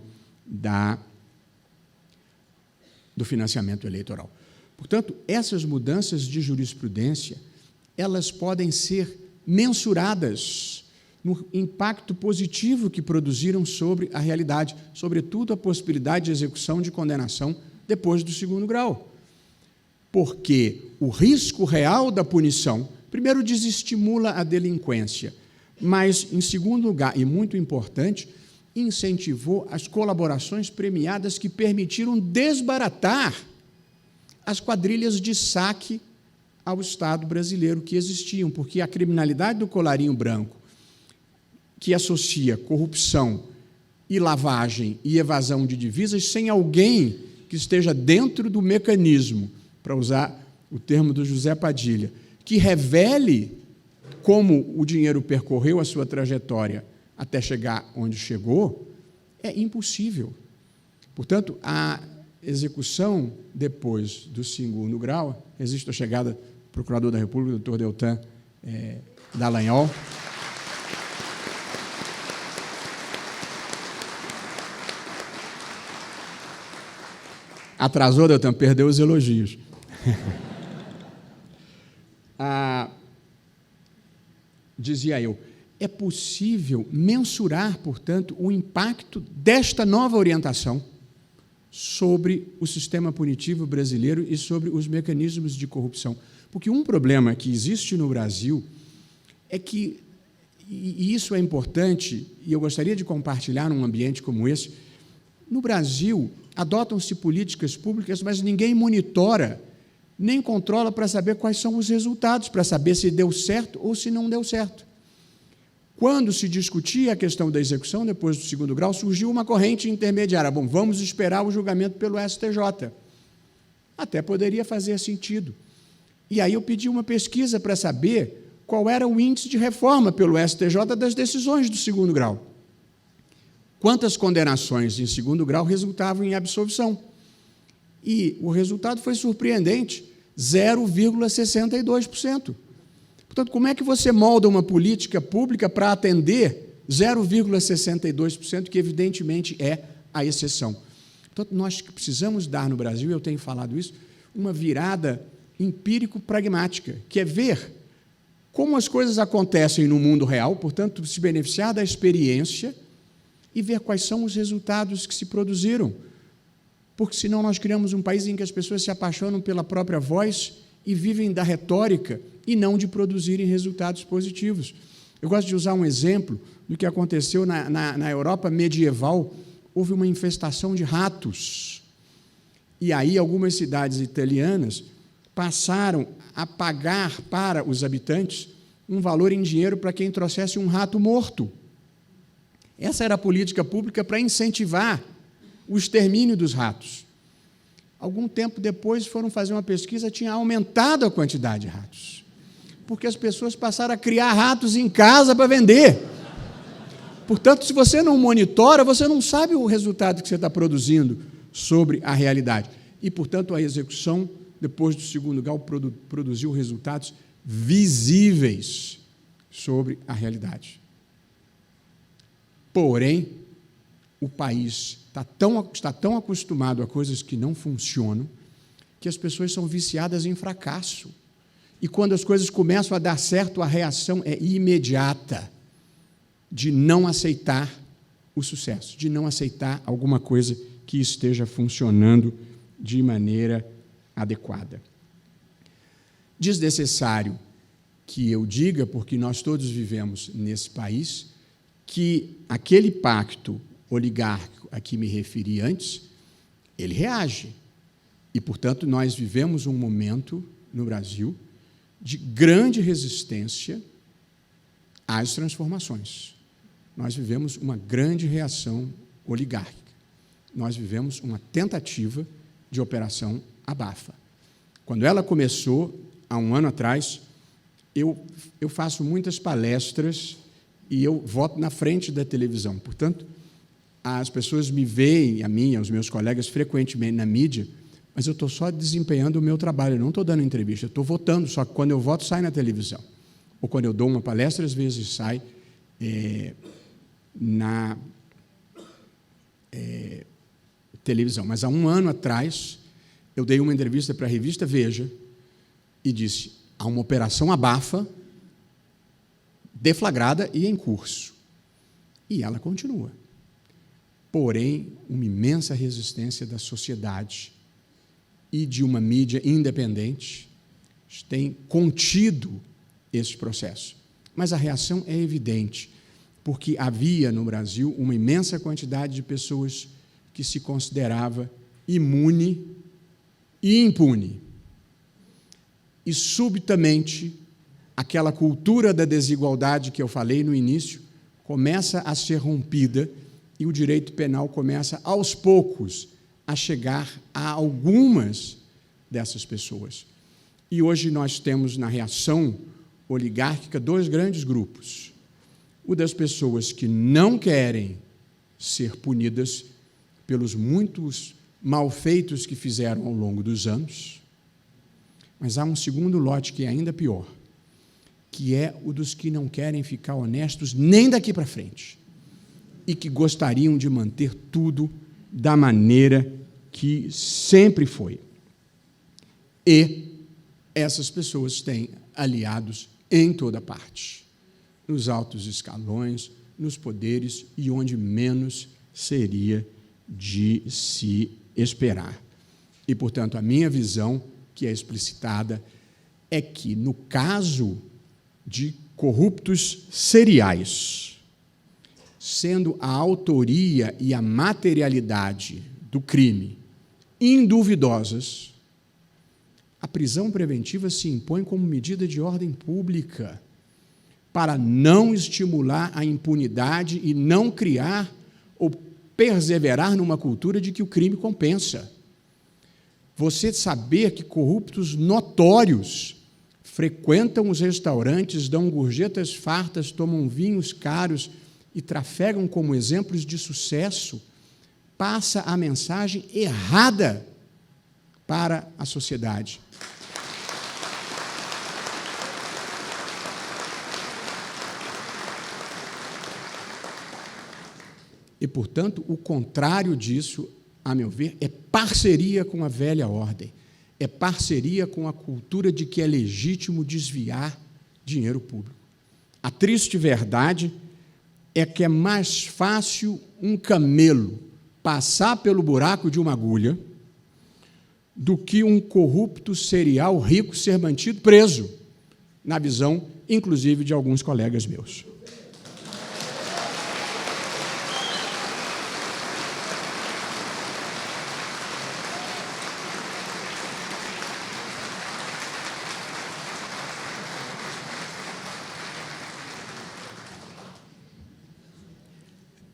do financiamento eleitoral. Portanto, essas mudanças de jurisprudência, elas podem ser mensuradas no impacto positivo que produziram sobre a realidade, sobretudo a possibilidade de execução de condenação depois do segundo grau. Porque o risco real da punição, primeiro, desestimula a delinquência, mas, em segundo lugar, e muito importante, incentivou as colaborações premiadas que permitiram desbaratar as quadrilhas de saque ao Estado brasileiro que existiam, porque a criminalidade do colarinho branco, que associa corrupção e lavagem e evasão de divisas, sem alguém que esteja dentro do mecanismo, para usar o termo do José Padilha, que revele como o dinheiro percorreu a sua trajetória até chegar onde chegou, é impossível. Portanto, a execução depois do segundo grau, existe a chegada do Procurador da República, doutor Deltan Dallagnol. Atrasou, Deltan, perdeu os elogios. Dizia eu, é possível mensurar, portanto, o impacto desta nova orientação sobre o sistema punitivo brasileiro e sobre os mecanismos de corrupção. Porque um problema que existe no Brasil é que, e isso é importante, e eu gostaria de compartilhar num ambiente como esse, no Brasil, adotam-se políticas públicas, mas ninguém monitora, nem controla para saber quais são os resultados, para saber se deu certo ou se não deu certo. Quando se discutia a questão da execução depois do segundo grau, surgiu uma corrente intermediária. Bom, vamos esperar o julgamento pelo STJ. Até poderia fazer sentido. E aí eu pedi uma pesquisa para saber qual era o índice de reforma pelo STJ das decisões do segundo grau. Quantas condenações em segundo grau resultavam em absolvição? E o resultado foi surpreendente, 0,62%. Portanto, como é que você molda uma política pública para atender 0,62%, que evidentemente é a exceção? Portanto, nós precisamos dar no Brasil, eu tenho falado isso, uma virada empírico-pragmática, que é ver como as coisas acontecem no mundo real, portanto, se beneficiar da experiência e ver quais são os resultados que se produziram. Porque, senão, nós criamos um país em que as pessoas se apaixonam pela própria voz e vivem da retórica e não de produzirem resultados positivos. Eu gosto de usar um exemplo do que aconteceu na Europa medieval. Houve uma infestação de ratos. E aí algumas cidades italianas passaram a pagar para os habitantes um valor em dinheiro para quem trouxesse um rato morto. Essa era a política pública para incentivar o extermínio dos ratos. Algum tempo depois foram fazer uma pesquisa, tinha aumentado a quantidade de ratos, porque as pessoas passaram a criar ratos em casa para vender. Portanto, se você não monitora, você não sabe o resultado que você está produzindo sobre a realidade. E, portanto, a execução, depois do segundo grau, produziu resultados visíveis sobre a realidade. Porém, o país está tão acostumado a coisas que não funcionam que as pessoas são viciadas em fracasso. E quando as coisas começam a dar certo, a reação é imediata, de não aceitar o sucesso, de não aceitar alguma coisa que esteja funcionando de maneira adequada. Desnecessário que eu diga, porque nós todos vivemos nesse país, que aquele pacto oligárquico a que me referi antes, ele reage. E, portanto, nós vivemos um momento no Brasil de grande resistência às transformações. Nós vivemos uma grande reação oligárquica. Nós vivemos uma tentativa de operação abafa. Quando ela começou, há um ano atrás, eu faço muitas palestras e eu voto na frente da televisão. Portanto, as pessoas me veem, a mim, aos meus colegas, frequentemente na mídia, mas eu estou só desempenhando o meu trabalho, eu não estou dando entrevista, eu estou votando, só que quando eu voto, sai na televisão. Ou quando eu dou uma palestra, às vezes sai na televisão. Mas há um ano atrás, eu dei uma entrevista para a revista Veja e disse: há uma operação abafa deflagrada e em curso. E ela continua. Porém, uma imensa resistência da sociedade e de uma mídia independente tem contido esse processo. Mas a reação é evidente, porque havia no Brasil uma imensa quantidade de pessoas que se considerava imune e impune. E, subitamente, aquela cultura da desigualdade que eu falei no início começa a ser rompida e o direito penal começa, aos poucos, a chegar a algumas dessas pessoas. E hoje nós temos, na reação oligárquica, dois grandes grupos. O das pessoas que não querem ser punidas pelos muitos malfeitos que fizeram ao longo dos anos, mas há um segundo lote que é ainda pior, que é o dos que não querem ficar honestos nem daqui para frente e que gostariam de manter tudo da maneira que sempre foi. E essas pessoas têm aliados em toda parte, nos altos escalões, nos poderes e onde menos seria de se esperar. E, portanto, a minha visão, que é explicitada, é que, no caso de corruptos seriais, sendo a autoria e a materialidade do crime induvidosas, a prisão preventiva se impõe como medida de ordem pública para não estimular a impunidade e não criar ou perseverar numa cultura de que o crime compensa. Você saber que corruptos notórios frequentam os restaurantes, dão gorjetas fartas, tomam vinhos caros e trafegam como exemplos de sucesso, passa a mensagem errada para a sociedade. E, portanto, o contrário disso, a meu ver, é parceria com a velha ordem, é parceria com a cultura de que é legítimo desviar dinheiro público. A triste verdade é que é mais fácil um camelo passar pelo buraco de uma agulha do que um corrupto serial rico ser mantido preso, na visão, inclusive, de alguns colegas meus.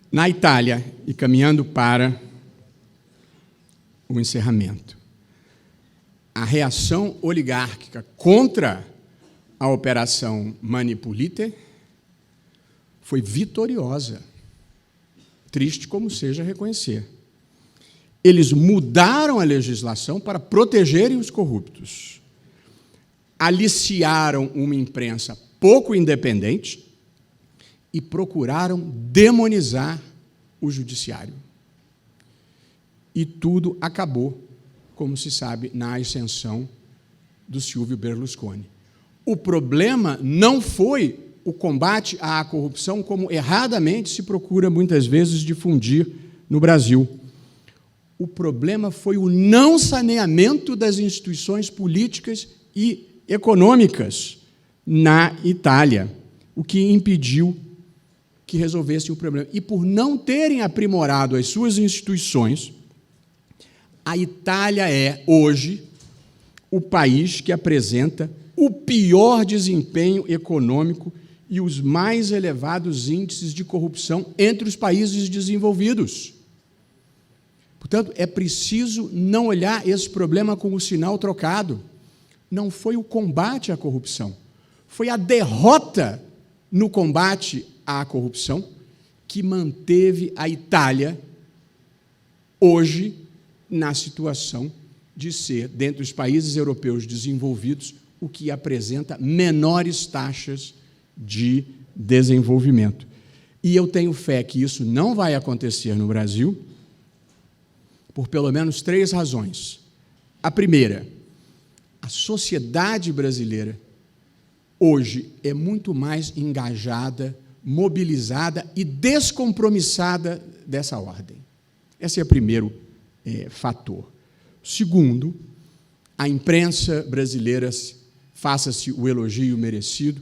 Na Itália, e caminhando para o encerramento, a reação oligárquica contra a Operação Mani Pulite foi vitoriosa, triste como seja reconhecer. Eles mudaram a legislação para protegerem os corruptos, aliciaram uma imprensa pouco independente e procuraram demonizar o judiciário. E tudo acabou, como se sabe, na ascensão do Silvio Berlusconi. O problema não foi o combate à corrupção, como erradamente se procura muitas vezes difundir no Brasil. O problema foi o não saneamento das instituições políticas e econômicas na Itália, o que impediu que resolvesse o problema. E por não terem aprimorado as suas instituições, a Itália é, hoje, o país que apresenta o pior desempenho econômico e os mais elevados índices de corrupção entre os países desenvolvidos. Portanto, é preciso não olhar esse problema com o sinal trocado. Não foi o combate à corrupção, foi a derrota no combate à corrupção que manteve a Itália, hoje, na situação de ser, dentre os países europeus desenvolvidos, o que apresenta menores taxas de desenvolvimento. E eu tenho fé que isso não vai acontecer no Brasil, por pelo menos 3 razões. A primeira, a sociedade brasileira hoje é muito mais engajada, mobilizada e descompromissada dessa ordem. Esse é o primeiro fator. Segundo, a imprensa brasileira, faça-se o elogio merecido,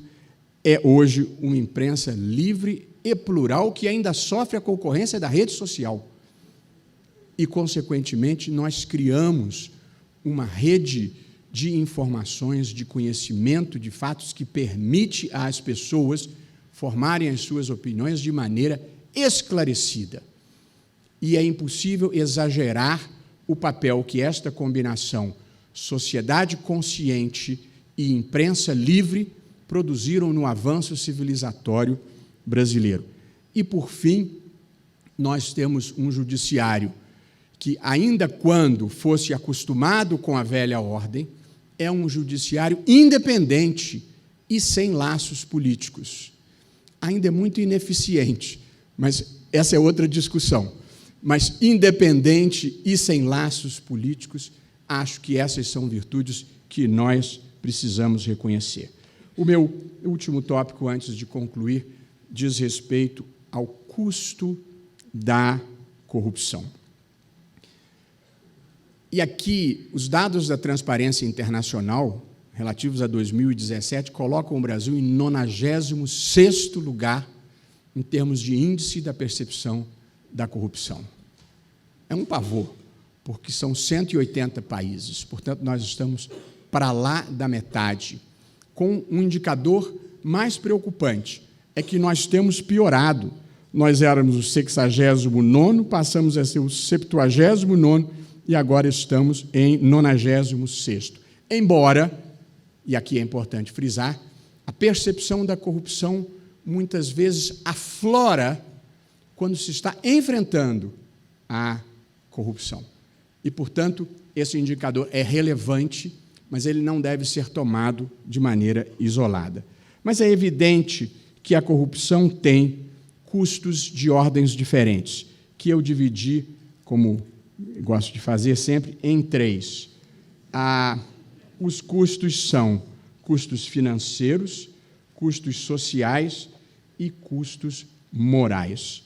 é hoje uma imprensa livre e plural que ainda sofre a concorrência da rede social. E, consequentemente, nós criamos uma rede de informações, de conhecimento, de fatos que permite às pessoas formarem as suas opiniões de maneira esclarecida. E é impossível exagerar o papel que esta combinação sociedade consciente e imprensa livre produziram no avanço civilizatório brasileiro. E, por fim, nós temos um judiciário que, ainda quando fosse acostumado com a velha ordem, é um judiciário independente e sem laços políticos. Ainda é muito ineficiente, mas essa é outra discussão. Mas independente e sem laços políticos, acho que essas são virtudes que nós precisamos reconhecer. O meu último tópico, antes de concluir, diz respeito ao custo da corrupção. E aqui, os dados da Transparência Internacional, relativos a 2017, colocam o Brasil em 96º lugar em termos de índice da percepção da corrupção. É um pavor, porque são 180 países, portanto, nós estamos para lá da metade. Com um indicador mais preocupante, é que nós temos piorado. Nós éramos o 69º, passamos a ser o 70º, e agora estamos em 96º. Embora, e aqui é importante frisar, a percepção da corrupção muitas vezes aflora quando se está enfrentando a corrupção. E, portanto, esse indicador é relevante, mas ele não deve ser tomado de maneira isolada. Mas é evidente que a corrupção tem custos de ordens diferentes, que eu dividi, como gosto de fazer sempre, em 3. Os custos são custos financeiros, custos sociais e custos morais.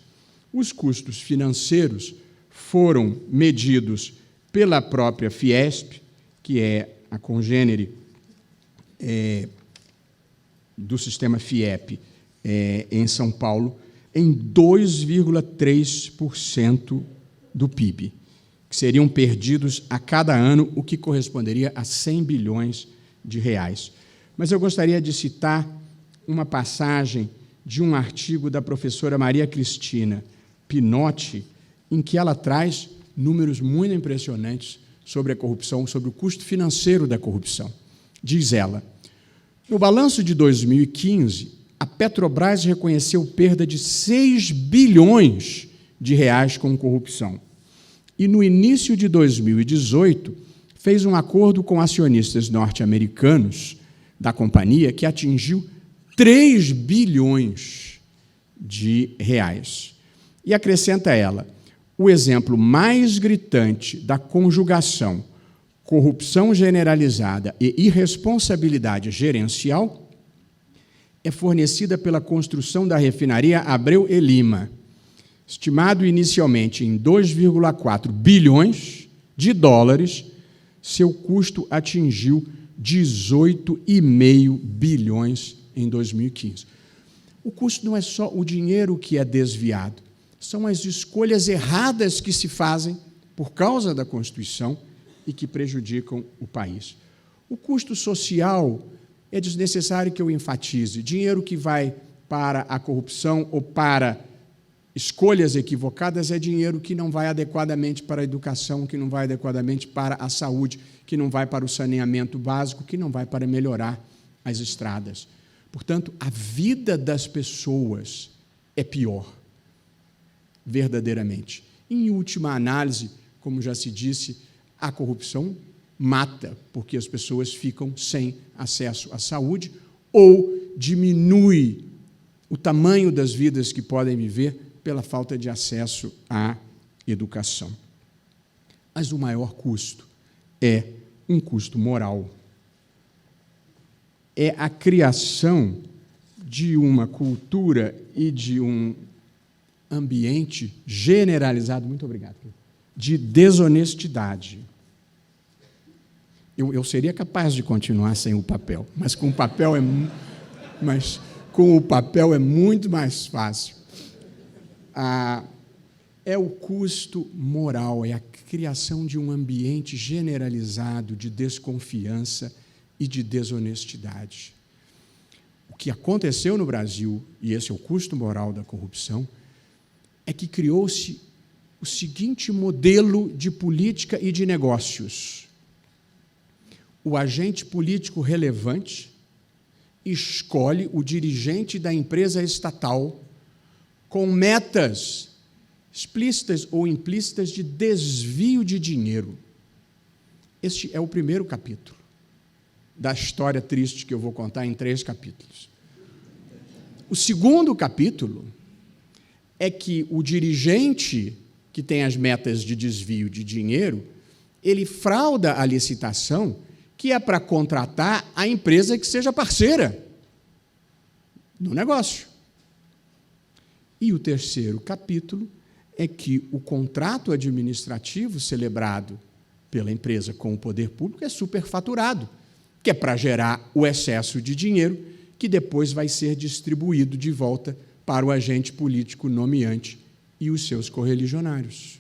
Os custos financeiros foram medidos pela própria Fiesp, que é a congênere do sistema FIEP em São Paulo, em 2,3% do PIB, que seriam perdidos a cada ano, o que corresponderia a 100 bilhões de reais. Mas eu gostaria de citar uma passagem de um artigo da professora Maria Cristina Pinotti, em que ela traz números muito impressionantes sobre a corrupção, sobre o custo financeiro da corrupção. Diz ela, no balanço de 2015, a Petrobras reconheceu perda de 6 bilhões de reais com corrupção. E, no início de 2018, fez um acordo com acionistas norte-americanos da companhia que atingiu 3 bilhões de reais. E acrescenta ela, o exemplo mais gritante da conjugação corrupção generalizada e irresponsabilidade gerencial é fornecida pela construção da refinaria Abreu e Lima. Estimado inicialmente em 2,4 bilhões de dólares, seu custo atingiu 18,5 bilhões em 2015. O custo não é só o dinheiro que é desviado, são as escolhas erradas que se fazem por causa da Constituição e que prejudicam o país. O custo social é desnecessário que eu enfatize. Dinheiro que vai para a corrupção ou para escolhas equivocadas é dinheiro que não vai adequadamente para a educação, que não vai adequadamente para a saúde, que não vai para o saneamento básico, que não vai para melhorar as estradas. Portanto, a vida das pessoas é pior, verdadeiramente. Em última análise, como já se disse, a corrupção mata, porque as pessoas ficam sem acesso à saúde ou diminui o tamanho das vidas que podem viver pela falta de acesso à educação. Mas o maior custo é um custo moral. É a criação de uma cultura e de um ambiente generalizado, muito obrigado, de desonestidade. Eu seria capaz de continuar sem o papel, mas com o papel é muito mais fácil. É o custo moral, é a criação de um ambiente generalizado de desconfiança e de desonestidade. O que aconteceu no Brasil, e esse é o custo moral da corrupção, é que criou-se o seguinte modelo de política e de negócios. O agente político relevante escolhe o dirigente da empresa estatal com metas explícitas ou implícitas de desvio de dinheiro. Este é o primeiro capítulo da história triste que eu vou contar em 3 capítulos. O segundo capítulo é que o dirigente que tem as metas de desvio de dinheiro, ele frauda a licitação que é para contratar a empresa que seja parceira no negócio. E o terceiro capítulo é que o contrato administrativo celebrado pela empresa com o poder público é superfaturado, que é para gerar o excesso de dinheiro que depois vai ser distribuído de volta para o agente político nomeante e os seus correligionários.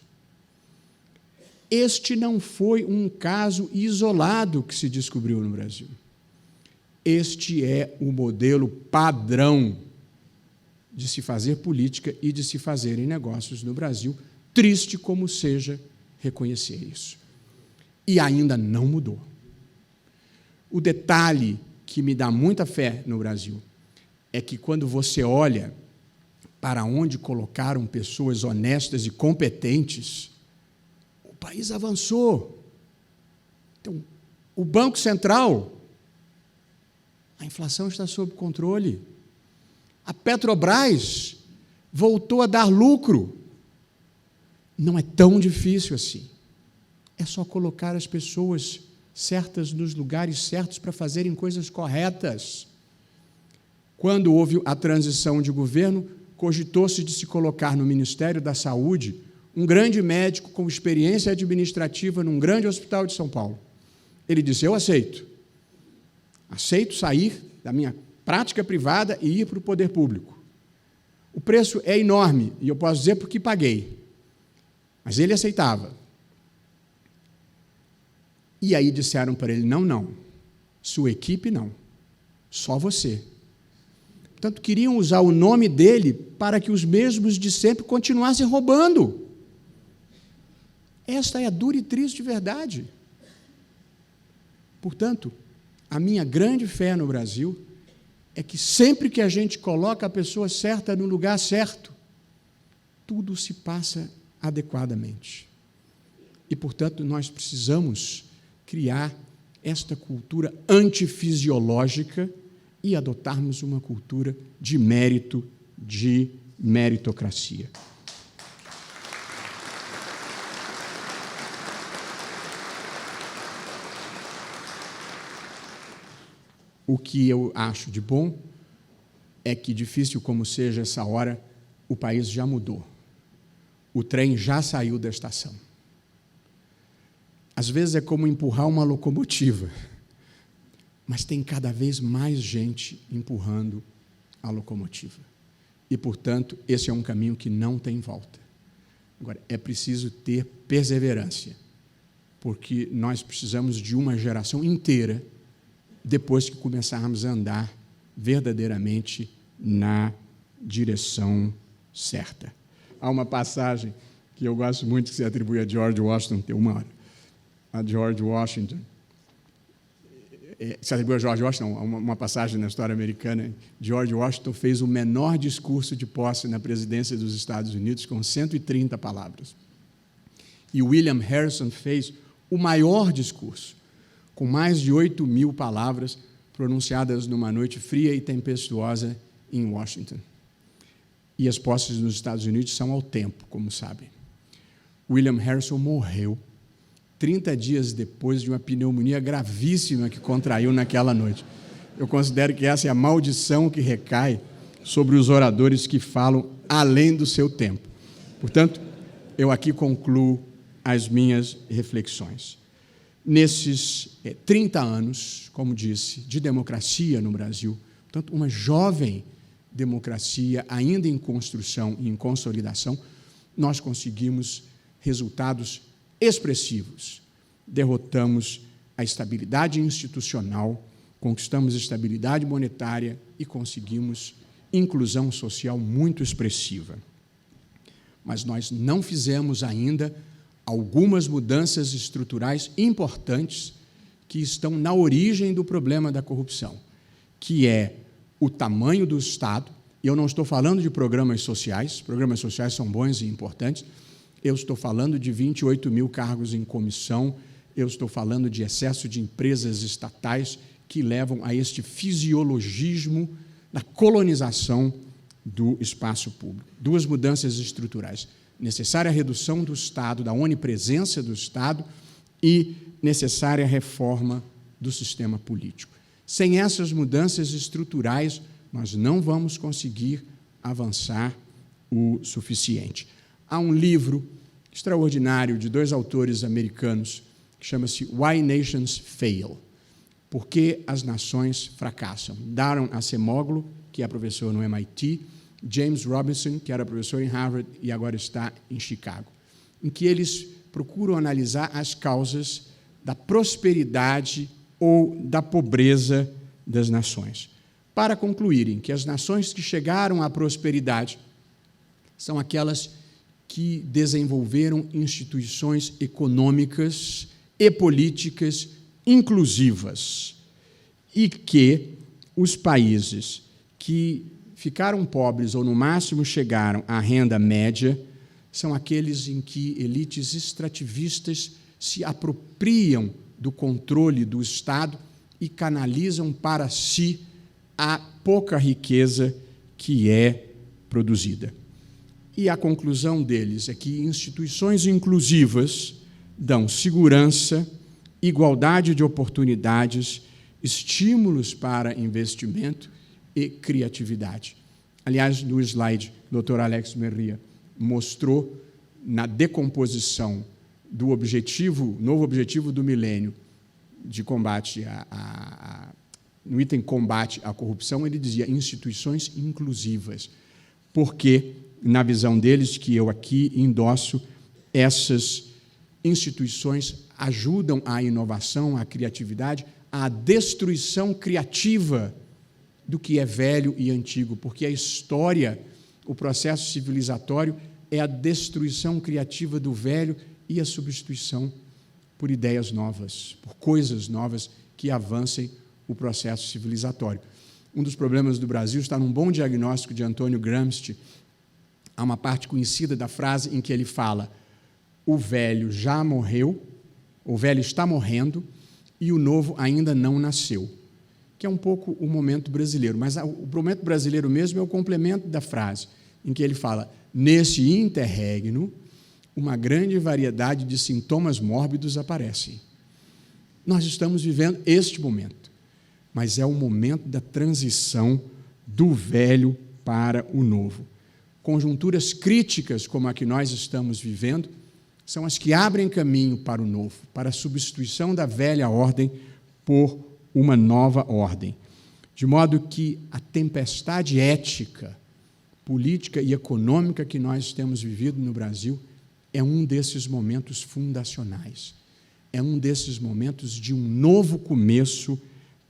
Este não foi um caso isolado que se descobriu no Brasil. Este é o modelo padrão de se fazer política e de se fazerem negócios no Brasil, triste como seja reconhecer isso. E ainda não mudou. O detalhe que me dá muita fé no Brasil é que quando você olha para onde colocaram pessoas honestas e competentes, o país avançou. Então, o Banco Central, a inflação está sob controle. A Petrobras voltou a dar lucro. Não é tão difícil assim. É só colocar as pessoas certas nos lugares certos para fazerem coisas corretas. Quando houve a transição de governo, cogitou-se de se colocar no Ministério da Saúde um grande médico com experiência administrativa num grande hospital de São Paulo. Ele disse, eu aceito. Aceito sair da minha prática privada e ir para o poder público. O preço é enorme, e eu posso dizer porque paguei. Mas ele aceitava. E aí disseram para ele, não, sua equipe não, só você. Portanto, queriam usar o nome dele para que os mesmos de sempre continuassem roubando. Esta é a dura e triste verdade. Portanto, a minha grande fé no Brasil é que sempre que a gente coloca a pessoa certa no lugar certo, tudo se passa adequadamente. E, portanto, nós precisamos criar esta cultura antifisiológica e adotarmos uma cultura de mérito, de meritocracia. O que eu acho de bom é que, difícil como seja essa hora, o país já mudou. O trem já saiu da estação. Às vezes é como empurrar uma locomotiva, mas tem cada vez mais gente empurrando a locomotiva. E, portanto, esse é um caminho que não tem volta. Agora, é preciso ter perseverança, porque nós precisamos de uma geração inteira depois que começarmos a andar verdadeiramente na direção certa. Há uma passagem que eu gosto muito que se atribui a George Washington, tem uma hora. A George Washington, se atribui a George Washington, uma passagem na história americana. George Washington fez o menor discurso de posse na presidência dos Estados Unidos, com 130 palavras. E William Harrison fez o maior discurso, com mais de 8.000 palavras, pronunciadas numa noite fria e tempestuosa em Washington. E as posses nos Estados Unidos são ao tempo, como sabem. William Harrison morreu 30 dias depois de uma pneumonia gravíssima que contraiu naquela noite. Eu considero que essa é a maldição que recai sobre os oradores que falam além do seu tempo. Portanto, eu aqui concluo as minhas reflexões. Nesses 30 anos, como disse, de democracia no Brasil, portanto, uma jovem democracia ainda em construção e em consolidação, nós conseguimos resultados expressivos. Derrotamos a estabilidade institucional, conquistamos estabilidade monetária e conseguimos inclusão social muito expressiva. Mas nós não fizemos ainda algumas mudanças estruturais importantes que estão na origem do problema da corrupção, que é o tamanho do Estado. Eu não estou falando de programas sociais são bons e importantes, eu estou falando de 28.000 cargos em comissão, eu estou falando de excesso de empresas estatais que levam a este fisiologismo da colonização do espaço público. Duas mudanças estruturais: necessária redução do Estado, da onipresença do Estado, e necessária reforma do sistema político. Sem essas mudanças estruturais, nós não vamos conseguir avançar o suficiente. Há um livro extraordinário de 2 autores americanos que chama-se Why Nations Fail. Por que as nações fracassam? Daron Acemoglu, que é professor no MIT, James Robinson, que era professor em Harvard e agora está em Chicago, em que eles procuram analisar as causas da prosperidade ou da pobreza das nações, para concluírem que as nações que chegaram à prosperidade são aquelas que desenvolveram instituições econômicas e políticas inclusivas, e que os países que ficaram pobres ou, no máximo, chegaram à renda média são aqueles em que elites extrativistas se apropriam do controle do Estado e canalizam para si a pouca riqueza que é produzida. E a conclusão deles é que instituições inclusivas dão segurança, igualdade de oportunidades, estímulos para investimento e criatividade. Aliás, no slide, o Dr. Alex Merria mostrou na decomposição do novo objetivo do milênio de combate no item combate à corrupção, ele dizia instituições inclusivas, porque, na visão deles, que eu aqui endosso, essas instituições ajudam à inovação, à criatividade, à destruição criativa do que é velho e antigo, porque a história, o processo civilizatório, é a destruição criativa do velho e a substituição por ideias novas, por coisas novas que avancem o processo civilizatório. Um dos problemas do Brasil está num bom diagnóstico de Antônio Gramsci. Há uma parte conhecida da frase em que ele fala: o velho já morreu, o velho está morrendo e o novo ainda não nasceu, que é um pouco o momento brasileiro. Mas o momento brasileiro mesmo é o complemento da frase, em que ele fala: nesse interregno, uma grande variedade de sintomas mórbidos aparecem. Nós estamos vivendo este momento, mas é o momento da transição do velho para o novo. Conjunturas críticas como a que nós estamos vivendo são as que abrem caminho para o novo, para a substituição da velha ordem por uma nova ordem. De modo que a tempestade ética, política e econômica que nós temos vivido no Brasil é um desses momentos fundacionais. É um desses momentos de um novo começo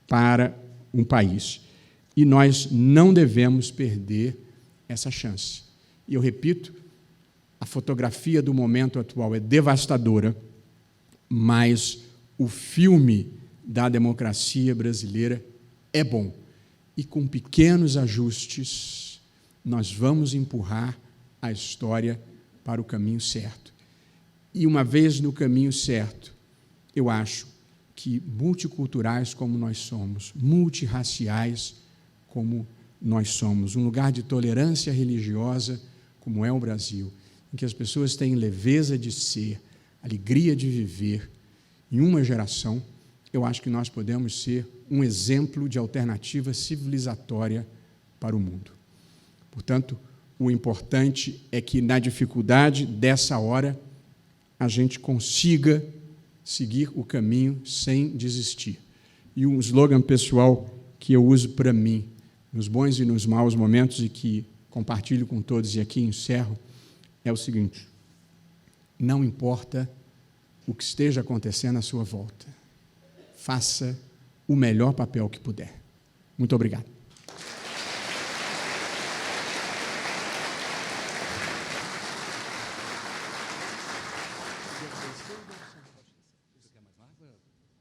para um país. E nós não devemos perder essa chance. E eu repito, a fotografia do momento atual é devastadora, mas o filme da democracia brasileira é bom. E com pequenos ajustes, nós vamos empurrar a história para o caminho certo. E uma vez no caminho certo, eu acho que multiculturais como nós somos, multirraciais como nós somos, um lugar de tolerância religiosa como é o Brasil, em que as pessoas têm leveza de ser, alegria de viver, em uma geração, eu acho que nós podemos ser um exemplo de alternativa civilizatória para o mundo. Portanto, o importante é que, na dificuldade dessa hora, a gente consiga seguir o caminho sem desistir. E um slogan pessoal que eu uso para mim, nos bons e nos maus momentos, e que compartilho com todos e aqui encerro, é o seguinte: não importa o que esteja acontecendo à sua volta, faça o melhor papel que puder. Muito obrigado.